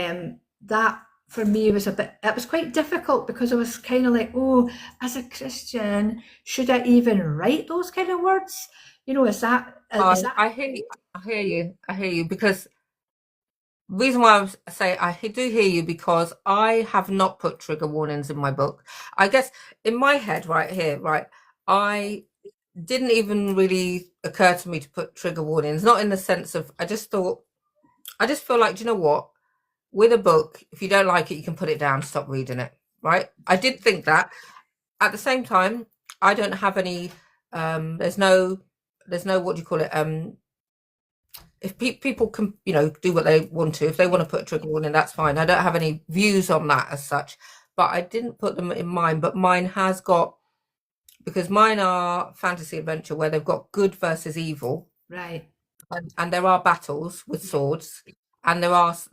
that for me was it was quite difficult because I was kind of like, oh, as a Christian, should I even write those kind of words? Is that I hear you. I hear you. I hear you because reason why I say do hear you because I have not put trigger warnings in my book. I guess in my head right here, right, I didn't even really occur to me to put trigger warnings, not in the sense of I just feel like, do you know what? With a book, if you don't like it, you can put it down, stop reading it, right? I did think that. At the same time, I don't have any there's no what do you call it? If people can, do what they want to, if they want to put a trigger warning, that's fine. I don't have any views on that as such, but I didn't put them in mine. But mine has got, because mine are fantasy adventure where they've got good versus evil, right? and there are battles with Yeah, swords, and there's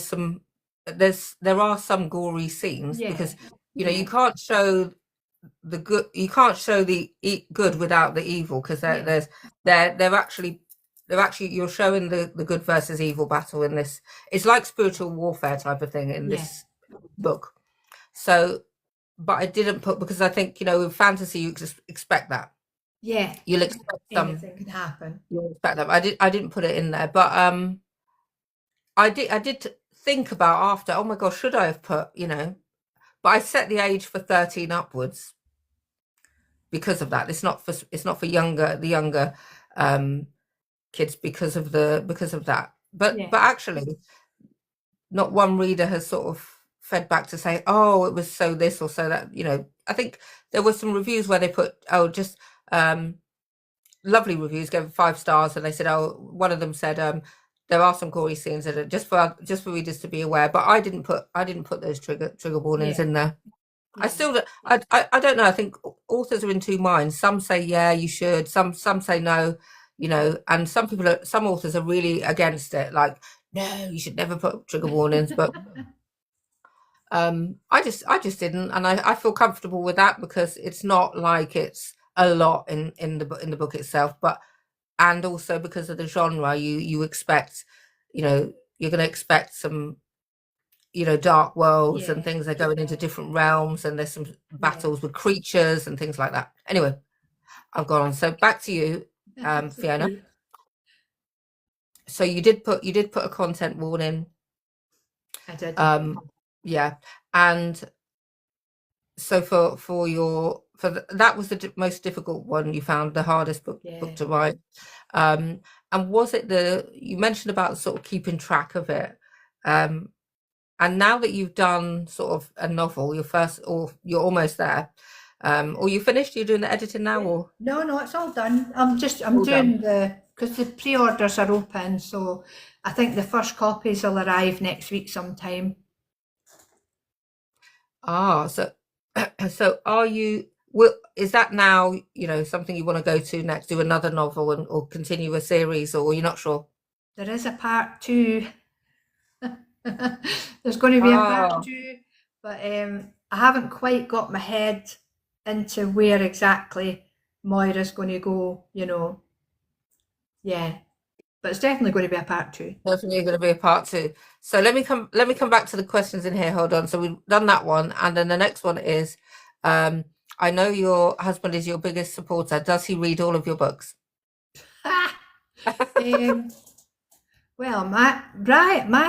some there are some gory scenes yeah, because you can't show the good, you can't show the good without the evil, because yeah, they're actually you're showing the good versus evil battle in this. It's like spiritual warfare type of thing in yeah, this book. So, but I didn't put, because I think, with fantasy you just expect that. yeah. You'll expect some Anything can happen. you'll expect that. I didn't put it in there, but I did think about after, oh my gosh, should I have put, but I set the age for 13 upwards because of that. It's not for the younger um kids because of that. But Yeah, actually, not one reader has sort of fed back to say, oh, it was so this or so that. I think there were some reviews where they put, oh, just lovely reviews, gave 5 stars, and they said, oh, one of them said, there are some gory scenes in it, just for readers to be aware. But I didn't put those trigger warnings Yeah, in there. I yeah, still don't, I don't know. I think authors are in two minds. Some say yeah, you should. Some say no. And some authors are really against it. Like, no, you should never put trigger warnings. But I just didn't, and I feel comfortable with that because it's not like it's a lot in the book itself, and also because of the genre, you expect, you're going to expect some, dark worlds and yeah, things. Are going into different realms, and there's some yeah. battles with creatures and things like that. Anyway, I've gone on. So back to you, It's Fiona. okay. So you did put a content warning. I did. Yeah, and so that was the most difficult one you found, the hardest book Yeah. to write. And was it you mentioned about sort of keeping track of it. And now that you've done sort of a novel, or you're almost there, or you finished, you're doing the editing now, Yeah. or No, no, it's all done. I'm all done? doing because the pre-orders are open, so I think the first copies will arrive next week sometime. So so is that now, something you want to go to next, do another novel or continue a series, or you're not sure? There is a part two. There's going to be a part Oh, two, but I haven't quite got my head into where exactly Moira's going to go, Yeah, but it's definitely going to be a part two. definitely going to be a part two. So let me come back to the questions in here. Hold on. So we've done that one, and then the next one is, I know your husband is your biggest supporter. Does he read all of your books? um, well, my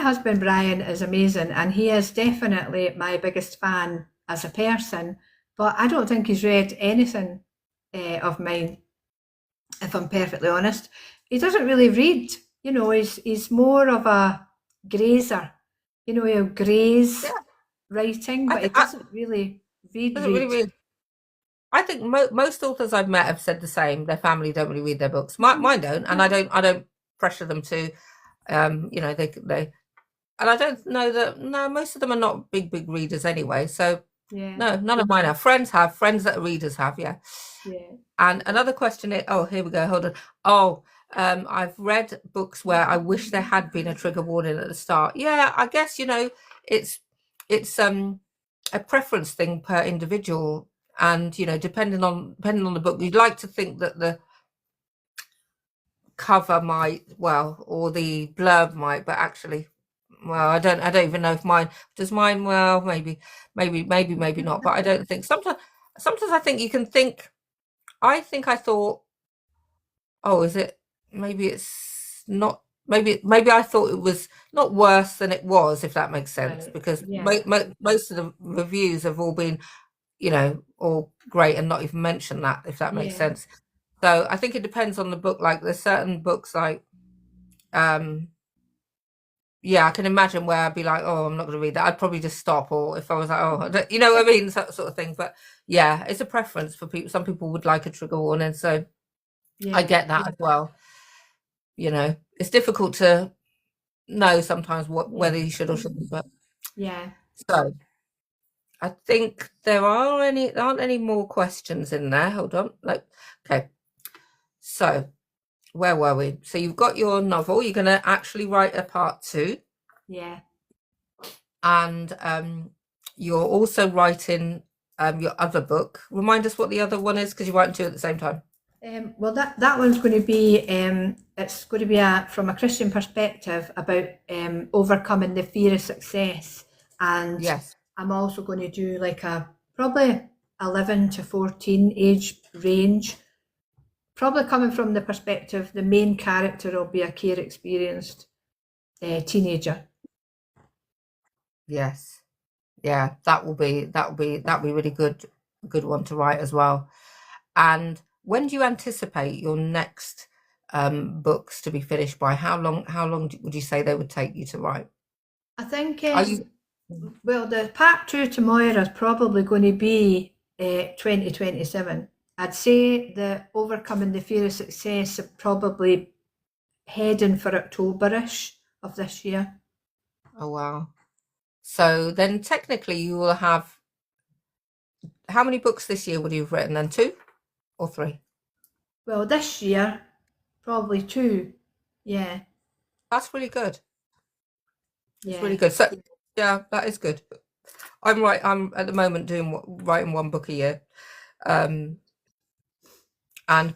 husband Brian is amazing, and he is definitely my biggest fan as a person. But I don't think he's read anything of mine, if I'm perfectly honest. He doesn't really read. He's more of a grazer. He'll graze Yeah, writing, I but he think I doesn't really read. doesn't really Read. read. I think most authors I've met have said the same. Their family don't really read their books. Mine don't, and I don't pressure them to. They and I don't know that. No, most of them are not big readers anyway. So Yeah, no, none of mine have. Friends that are readers have. Yeah. yeah. And another question is, oh, here we go. Hold on. Oh, I've read books where I wish there had been a trigger warning at the start. Yeah, I guess, it's a preference thing per individual, and depending on the book, you'd like to think that the cover might, well, or the blurb might, but actually, well, I don't even know if mine, well, maybe not, but I don't think sometimes I think you can think. I thought, oh, is it? Maybe it's not. Maybe I thought it was not worse than it was, if that makes sense, Right. because Yeah, most of the reviews have all been, all great and not even mention that, if that makes yeah, sense. So I think it depends on the book. Like there's certain books like, um, yeah, I can imagine where I'd be like, oh, I'm not going to read that. I'd probably just stop, or if I was like, oh, you know what I mean, sort of thing. But yeah, it's a preference for people. Some people would like a trigger warning, so I yeah, get that as well. It's difficult to know sometimes yeah, whether you should or shouldn't. But yeah. so I think aren't any more questions in there. Hold on. Like, okay. So where were we? So you've got your novel. You're going to actually write a part two, Yeah. and you're also writing your other book. Remind us what the other one is, because you're writing two at the same time. Well, that one's going to be it's going to be from a Christian perspective about overcoming the fear of success, and Yes. I'm also going to do like a probably 11 to 14 age range, probably coming from the perspective the main character will be a care experienced teenager. Yes. Yeah, that'll be really good one to write as well. And when do you anticipate your next books to be finished by? How long would you say they would take you to write? I think Are you well, the part two to Moira is probably going to be 2027. I'd say the overcoming the fear of success will probably heading for Octoberish of this year. Oh wow. So then technically you will have how many books this year would you have written then? Two or three? Well, this year, probably two. Yeah, That's really good. It's really yeah. good. So yeah, that is good. I'm at the moment writing one book a year. Um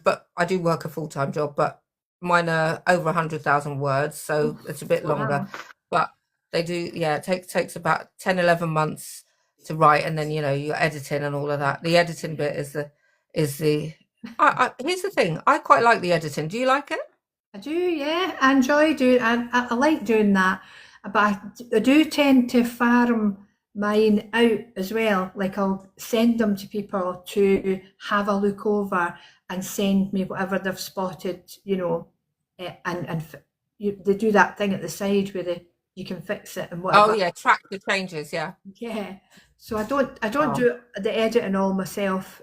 but I do work a full-time job, but mine are over 100,000 words, so Oh, it's a bit longer. wow. But they do, yeah, it takes about 10, 11 months to write, and then you're editing and all of that. The editing bit is the here's the thing, I quite like the editing. Do you like it? I do, yeah. I enjoy doing. I like doing that, but I do tend to farm mine out as well. Like I'll send them to people to have a look over and send me whatever they've spotted. They do that thing at the side where you can fix it and Oh whatever. yeah, track the changes, yeah. Yeah. So I don't Oh do the editing all myself.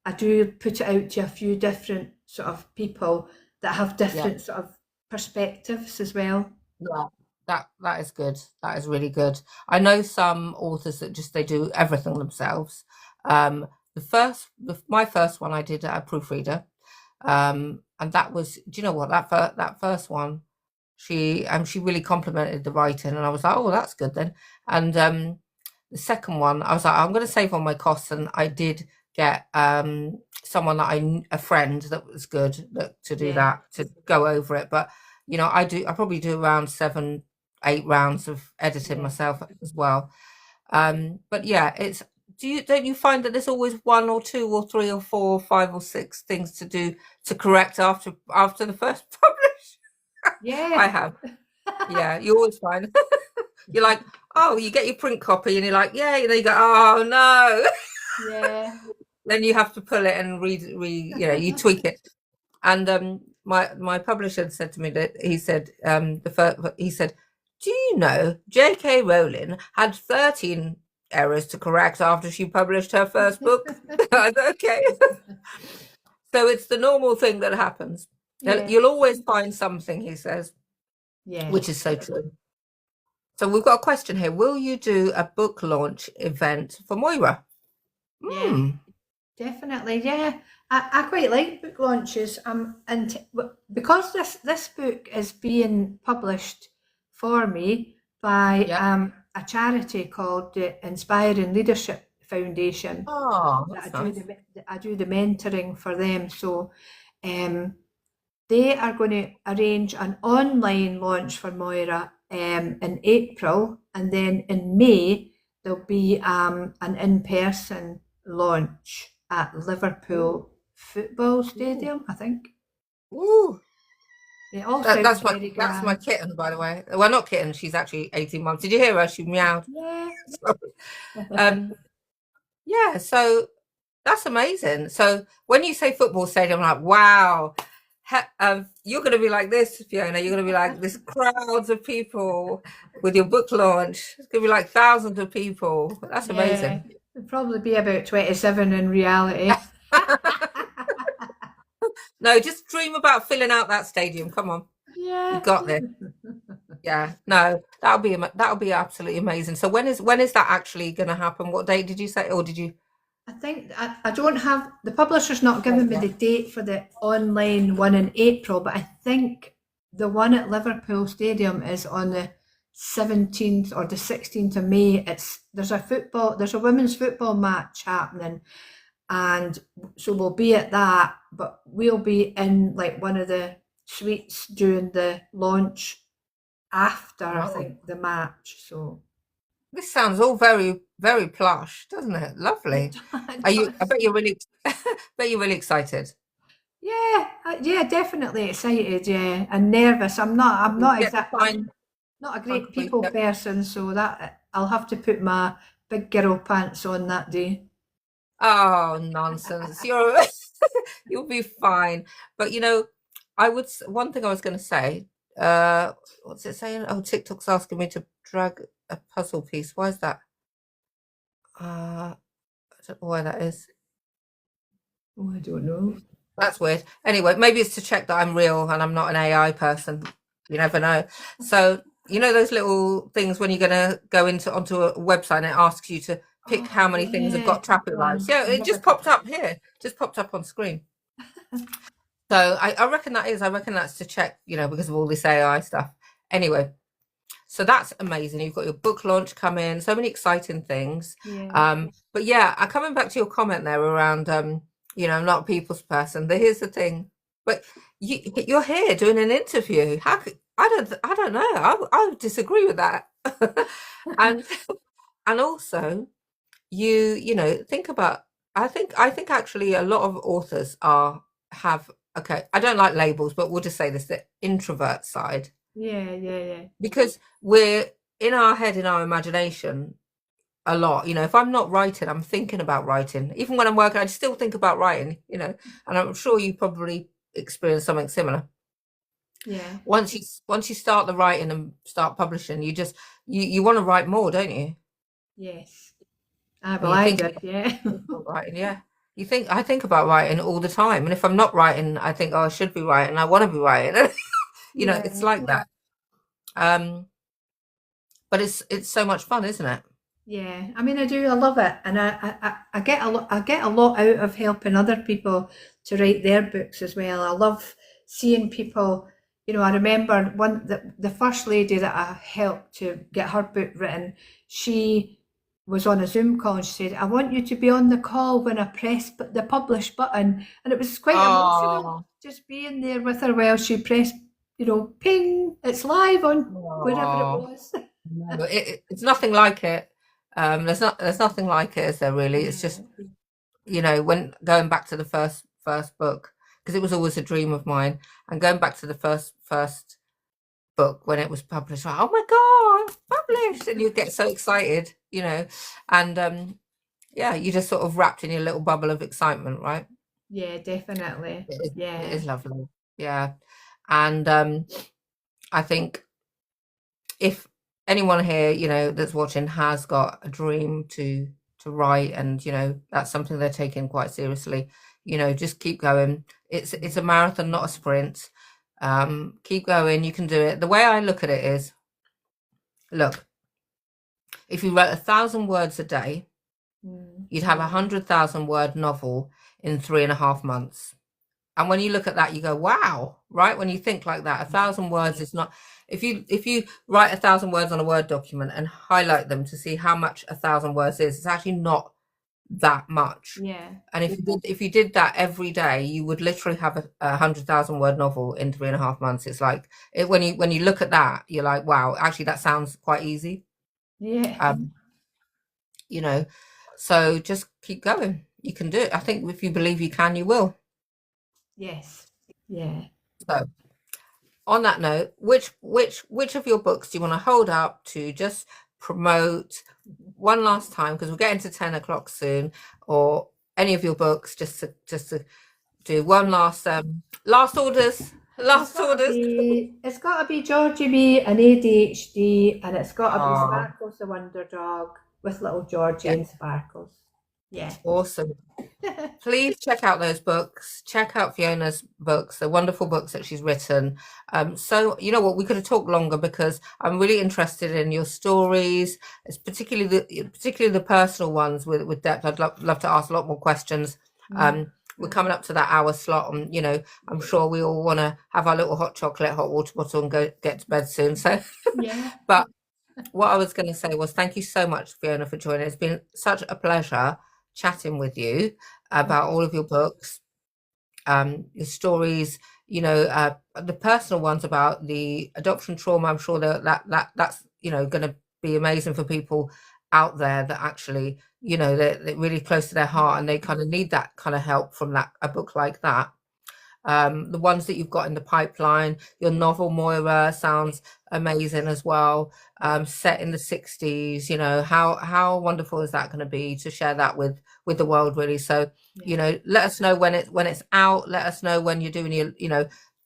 I do put it out to a few different sort of people that have yeah. different sort of perspectives as well. Yeah, that is good. That is really good. I know some authors that just they do everything themselves. Um, my first one I did a proofreader, and that was. Do you know what that first one? She really complimented the writing, and I was like, oh, that's good then. And the second one, I was like, I'm going to save on my costs, and I did get someone a friend that was good to do Yeah, that to go over it, but I probably do around 7, 8 rounds of editing yeah. myself as well. But yeah, don't you find that there's always one or two or three or four or five or six things to do to correct after the first publish? I Yeah. have. Yeah, you always find you're like, oh, you get your print copy and you're like, yeah, and then you go, oh no. Yeah. Then you have to pull it and you tweak it. And my publisher said to me that he said, "Do you know J.K. Rowling had 13 errors to correct after she published her first book?" I said, okay, so it's the normal thing that happens. Yeah. You'll always find something, he says, Yeah. which is so true. So we've got a question here. Will you do a book launch event for Moira? Yeah. Hmm. Definitely, yeah. I quite like book launches. Because this book is being published for me by Yeah. a charity called the Inspiring Leadership Foundation. Oh, That that's nice. I do the mentoring for them. So um, they are going to arrange an online launch for Moira in April, and then in May there'll be an in-person launch at Ooh. Liverpool Football Ooh. Stadium, I think. Ooh. It all That, sounds that's my very that's my grand. kitten, by the way. Well, not kitten. She's actually 18 months. Did you hear her? She meowed. Yeah. Sorry. Um, yeah. So that's amazing. So when you say football stadium, I'm like, wow. You're going to be like this, Fiona. You're going to be like this crowds of people with your book launch. It's going to be like thousands of people. That's Yeah. amazing. It'll probably be about 27 in reality. No, just dream about filling out that stadium. Come on, you Yeah. got this. Yeah, no, that'll be absolutely amazing. So when is that actually going to happen? What date did you say, or did you? I don't have the publisher's not given me Yeah. the date for the online one in April, but I think the one at Liverpool Stadium is on the 17th or the 16th of May. There's a women's football match happening, and so we'll be at that, but we'll be in like one of the suites during the launch after I Oh, think the match. So this sounds all very very plush, doesn't it? it, Lovely. it Are you? I does. bet you're really, bet you're really excited. Yeah, definitely excited, yeah, and nervous. I'm You not get to exact. I'm not a find great complete. people Yep. person, so that I'll have to put my big girl pants on that day. Oh, nonsense. You'll be fine. But one thing I was going to say, what's it saying? Oh, TikTok's asking me to drag a puzzle piece. Why is that? I don't know why that is. Oh, I don't know. That's weird. Anyway, maybe it's to check that I'm real and I'm not an AI person. You never know. So, you know those little things when you're gonna go into onto a website and it asks you to pick Oh how many things have yeah, got traffic go lights. on. Yeah, I've it never just done popped that. up here. Just popped up on screen. So I reckon that is. I reckon that's to check, because of all this AI stuff. Anyway, so that's amazing. You've got your book launch coming, so many exciting things. Yeah. But yeah, coming back to your comment there around, I'm not a people's person. But here's the thing, but you're here doing an interview. How could, I don't know. I would disagree with that. and and also think about. I think actually a lot of authors have okay. I don't like labels, but we'll just say this: the introvert side Yeah, yeah, yeah. because we're in our head, in our imagination a lot. If I'm not writing, I'm thinking about writing. Even when I'm working, I still think about writing, and I'm sure you probably experience something similar. Yeah. Once you start the writing and start publishing, you want to write more, don't you? Yes. Ah, And well, you I think did, yeah. about writing, yeah. I think about writing all the time, and if I'm not writing, I think, oh, I should be writing. I want to be writing. It's Yeah. like that. Um, but it's so much fun, isn't it? Yeah, I mean, I do. I love it, and I get a lot. I get a lot out of helping other people to write their books as well. I love seeing people. I remember the first lady that I helped to get her book written. She was on a Zoom call and she said, "I want you to be on the call when I press the publish button," and it was quite emotional Oh, just being there with her while she pressed, ping, it's live on wherever it oh. was. No, it's nothing like it. There's nothing like it, is there really? It's just, Yeah. when going back to the first book, because it was always a dream of mine, and going back to the first book when it was published, like, oh my God, published, and you get so excited, and yeah, you just sort of wrapped in your little bubble of excitement, right? Yeah, definitely. It is Yeah. lovely, yeah, and I think if anyone here, that's watching has got a dream to write and, that's something they're taking quite seriously, just keep going. It's a marathon, not a sprint. Keep going, you can do it. The way I look at it is, look, if you wrote 1,000 words a day, Mm. you'd have 100,000 word novel in 3.5 months. And when you look at that, you go, wow, right? When you think like that, 1,000 words is not, if you write 1,000 words on a Word document and highlight them to see how much 1,000 words is, it's actually not that much. Yeah. And if you did that every day, you would literally have a 100,000 word novel in 3.5 months. It's like when you look at that, you're like, wow, actually that sounds quite easy. Yeah. Um, you know, so just keep going. You can do it. I think if you believe you can, you will. Yes. Yeah. So on that note, which of your books do you want to hold up to just promote one last time, because we're getting to 10 o'clock soon, or any of your books, just to do one last orders, It's last gotta orders. be it's gotta be Georgie Me and ADHD, and it's gotta be Oh, Sparkles the Wonder Dog with little Georgie yeah, and Sparkles. Yeah. awesome. Please check out those books. Check out Fiona's books, the wonderful books that she's written. So you know what, we could have talked longer because I'm really interested in your stories. It's particularly the personal ones with depth. I'd love to ask a lot more questions. Mm. Um, we're coming up to that hour slot, and I'm sure we all want to have our little hot chocolate, hot water bottle, and go get to bed soon. So, Yeah. but what I was going to say was thank you so much, Fiona, for joining. It's been such a pleasure chatting with you about all of your books, your stories, the personal ones about the adoption trauma. I'm sure that's going to be amazing for people out there that actually, they're really close to their heart and they kind of need that kind of help from a book like that. The ones that you've got in the pipeline, your novel Moira sounds amazing as well. Set in the 60s, how wonderful is that going to be to share that with the world, really? So, Yeah. let us know when it's out. Let us know when you're doing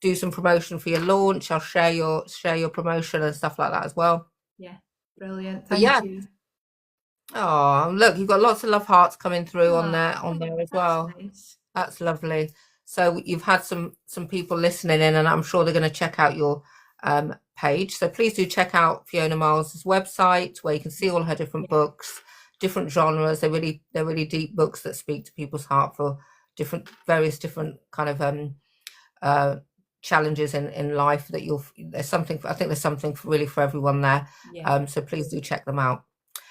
do some promotion for your launch. I'll share your promotion and stuff like that as well. Yeah. Brilliant. But Thank yeah, you. oh look, you've got lots of love hearts coming through on Ah, there as that's well. nice. That's lovely. So you've had some people listening in, and I'm sure they're going to check out your page. So please do check out Fiona Myles' website, where you can see all her different books, different genres. They're really deep books that speak to people's heart for various different kind of challenges in life that there's something, I think there's something really for everyone there. So please do check them out.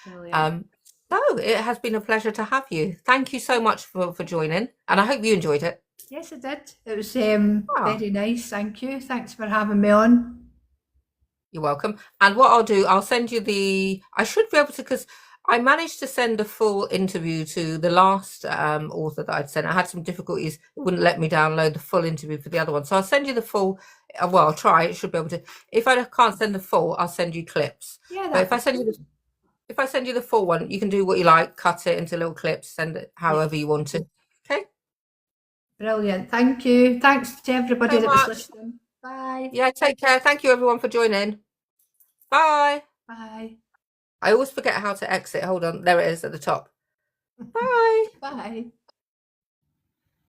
So it has been a pleasure to have you. Thank you so much for joining, and I hope you enjoyed it. Yes, I did. It was very nice. Thank you. Thanks for having me on. You're welcome. And what I'll do, I'll send you I should be able to, because I managed to send a full interview to the last author that I'd sent. I had some difficulties. It wouldn't let me download the full interview for the other one. So I'll send you the full, well, I'll try. It should be able to. If I can't send the full, I'll send you clips. Yeah, but if I send you the full one, you can do what you like, cut it into little clips, send it however you want to. Okay? Brilliant. Thank you. Thanks to everybody that was listening. Bye. Yeah, take care. Thank you everyone for joining. Bye. Bye. I always forget how to exit. Hold on. There it is at the top. Bye. Bye.